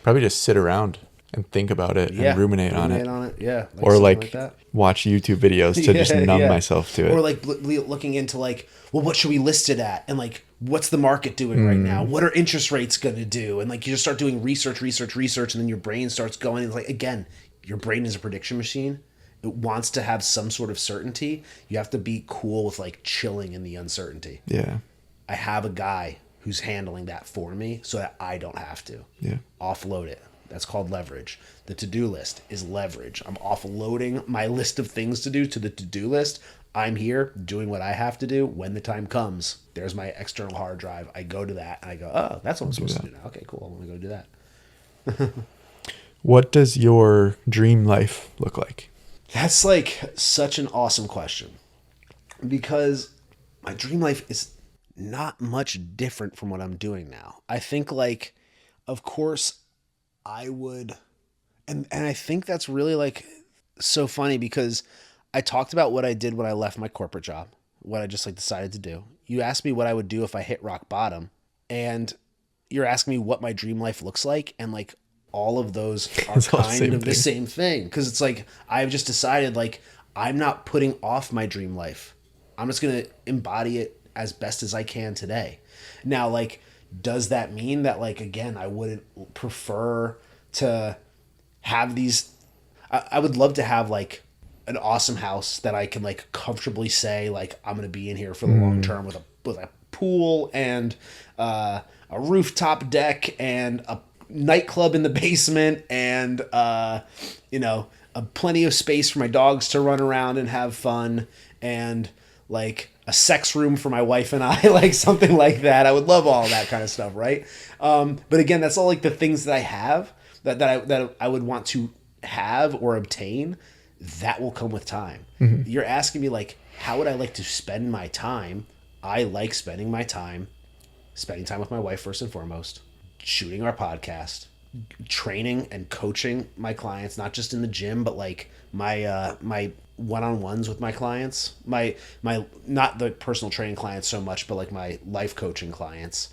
Probably just sit around and think about it and ruminate on it. Yeah. Or like watch YouTube videos to just numb myself to it. Or like looking into, like, well, what should we list it at? And, like, what's the market doing right now? What are interest rates going to do? And, like, you just start doing research, and then your brain starts going. It's like, again, your brain is a prediction machine. It wants to have some sort of certainty. You have to be cool with, like, chilling in the uncertainty. Yeah. I have a guy who's handling that for me so that I don't have to. Yeah. Offload it. That's called leverage. The to-do list is leverage. I'm offloading my list of things to do to the to-do list. I'm here doing what I have to do. When the time comes, there's my external hard drive. I go to that and I go, oh, that's what I'm supposed to do now. Okay, cool. I'm going to go do that. What does your dream life look like? That's, like, such an awesome question, because my dream life is not much different from what I'm doing now. I think, like, of course I would, and I think that's really, like, so funny, because I talked about what I did when I left my corporate job, what I just, like, decided to do. You asked me what I would do if I hit rock bottom, and you're asking me what my dream life looks like, and, like, all of those are kind of the same thing. Because it's like, I've just decided, like, I'm not putting off my dream life. I'm just going to embody it as best as I can today. Now, like, does that mean that, like, again, I wouldn't prefer to have these, I would love to have like an awesome house that I can like comfortably say, like, I'm going to be in here for the long term with a pool and a rooftop deck and a nightclub in the basement and, plenty of space for my dogs to run around and have fun, and like a sex room for my wife and I, like something like that. I would love all that kind of stuff, right? But again, that's all like the things that I have that I would want to have or obtain. That will come with time. Mm-hmm. You're asking me, like, how would I like to spend my time? I like spending time with my wife first and foremost, shooting our podcast, training and coaching my clients, not just in the gym, but like my one-on-ones with my clients, my not the personal training clients so much, but like my life coaching clients.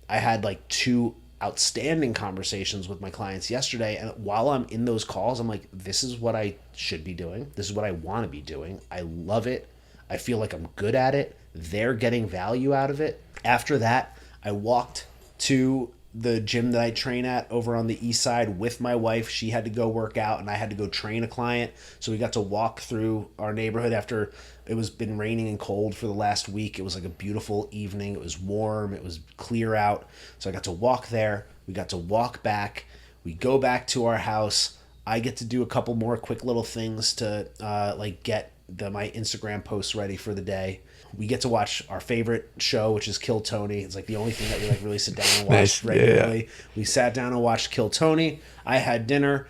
I had like 2 outstanding conversations with my clients yesterday, and while I'm in those calls, I'm like, this is what I should be doing. This is what I want to be doing. I love it. I feel like I'm good at it. They're getting value out of it. After that, I walked to the gym that I train at over on the east side with my wife. She had to go work out and I had to go train a client. So we got to walk through our neighborhood after it was been raining and cold for the last week. It was like a beautiful evening. It was warm. It was clear out. So I got to walk there. We got to walk back. We go back to our house. I get to do a couple more quick little things to get my Instagram posts ready for the day. We get to watch our favorite show, which is Kill Tony. It's like the only thing that we like really sit down and watch regularly. Yeah. We sat down and watched Kill Tony. I had dinner.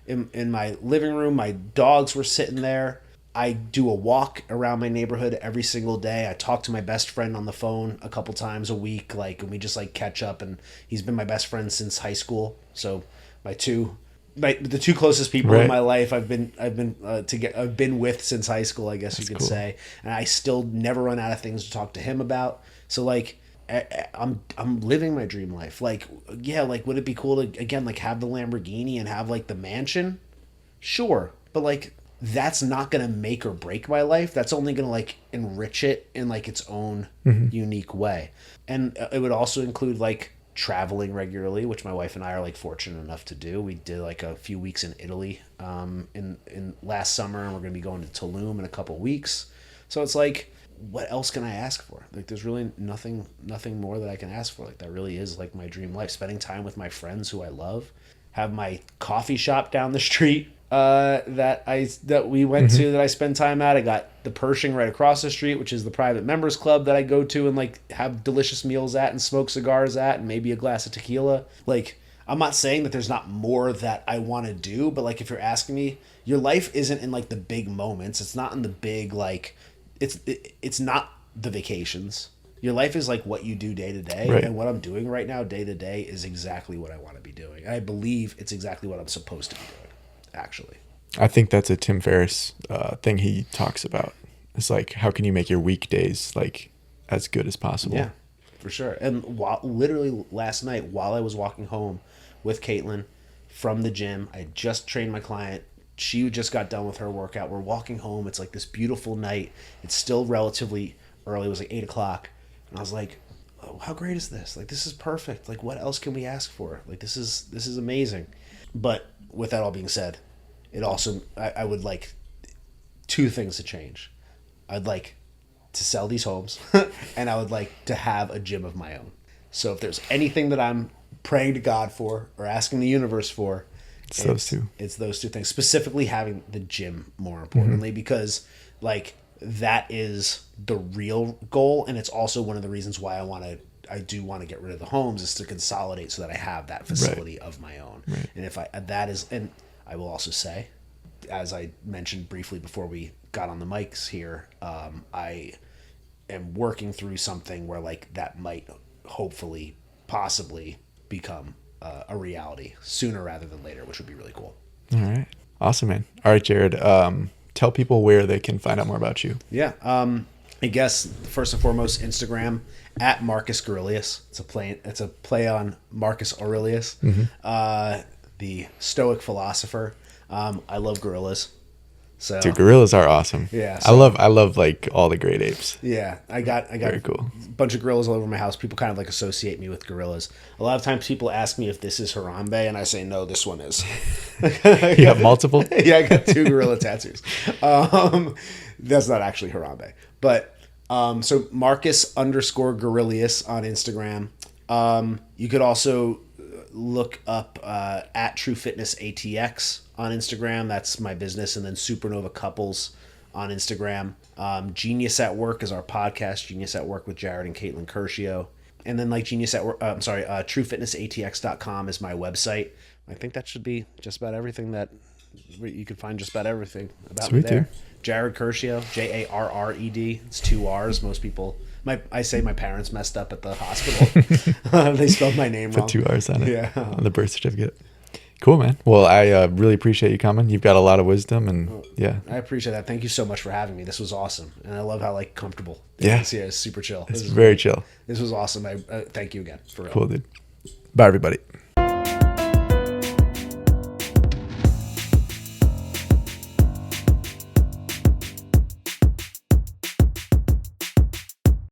In my living room, my dogs were sitting there. I do a walk around my neighborhood every single day. I talk to my best friend on the phone a couple times a week, and we just like catch up. And he's been my best friend since high school. So the 2 closest people in my life I've been with since high school, I guess. That's you could say, and I still never run out of things to talk to him about. So like, I'm living my dream life. Like, yeah, like, would it be cool to again like have the Lamborghini and have like the mansion? Sure, but like that's not gonna make or break my life. That's only gonna like enrich it in like its own unique way, and it would also include like traveling regularly, which my wife and I are like fortunate enough to do. We did like a few weeks in Italy in last summer, and we're going to be going to Tulum in a couple weeks. So it's like, what else can I ask for? Like, there's really nothing more that I can ask for. Like, that really is like my dream life. Spending time with my friends who I love, have my coffee shop down the street that we went to, that I spend time at. I got the Pershing right across the street, which is the private members club that I go to and like have delicious meals at and smoke cigars at and maybe a glass of tequila. Like, I'm not saying that there's not more that I want to do, but like, if you're asking me, your life isn't in like the big moments. It's not in the big, like, it's not the vacations. Your life is like what you do day to day, right. And what I'm doing right now day to day is exactly what I want to be doing. And I believe it's exactly what I'm supposed to be doing. Actually, I think that's a Tim Ferriss thing he talks about. It's like, how can you make your weekdays like as good as possible? Yeah, for sure. And literally last night, while I was walking home with Caitlin from the gym, I just trained my client. She just got done with her workout. We're walking home. It's like this beautiful night. It's still relatively early. It was like 8:00, and I was like, oh, how great is this? Like, this is perfect. Like, what else can we ask for? Like, this is amazing. But with that all being said, it also, I would like 2 things to change. I'd like to sell these homes and I would like to have a gym of my own. So if there's anything that I'm praying to God for or asking the universe for, it's those 2 things. Specifically having the gym, more importantly, because like that is the real goal, and it's also one of the reasons why I do want to get rid of the homes, is to consolidate so that I have that facility of my own. Right. And I will also say, as I mentioned briefly before we got on the mics here, I am working through something where like that might hopefully possibly become a reality sooner rather than later, which would be really cool. All right. Awesome, man. All right, Jared, tell people where they can find out more about you. Yeah. I guess first and foremost, Instagram at Marcus Aurelius. It's a play on Marcus Aurelius, the Stoic philosopher. I love gorillas, So Dude, gorillas are awesome. Yeah, I love like all the great apes. yeah, I got Very cool. a bunch of gorillas all over my house. People kind of like associate me with gorillas. A lot of times people ask me if this is Harambe, and I say no, this one is. You have multiple? Yeah, I got 2 gorilla tattoos. That's not actually Harambe, but so Marcus_Gorilius on Instagram. You could also look up at True Fitness ATX on Instagram. That's my business. And then Supernova Couples on Instagram. Genius at Work is our podcast. Genius at Work with Jared and Caitlin Curcio. And then like Genius at Work, truefitnessatx.com is my website. I think that should be just about everything that you can find just about everything about me there. Jared Curcio, Jarred. It's 2 R's. Most people, I say my parents messed up at the hospital. They spelled my name wrong. Put 2 R's on it. Yeah. On the birth certificate. Cool, man. Well, I really appreciate you coming. You've got a lot of wisdom, and yeah. I appreciate that. Thank you so much for having me. This was awesome, and I love how like comfortable. Yeah. It's super chill. It's very chill. This was awesome. I thank you again. For real. Cool, dude. Bye, everybody.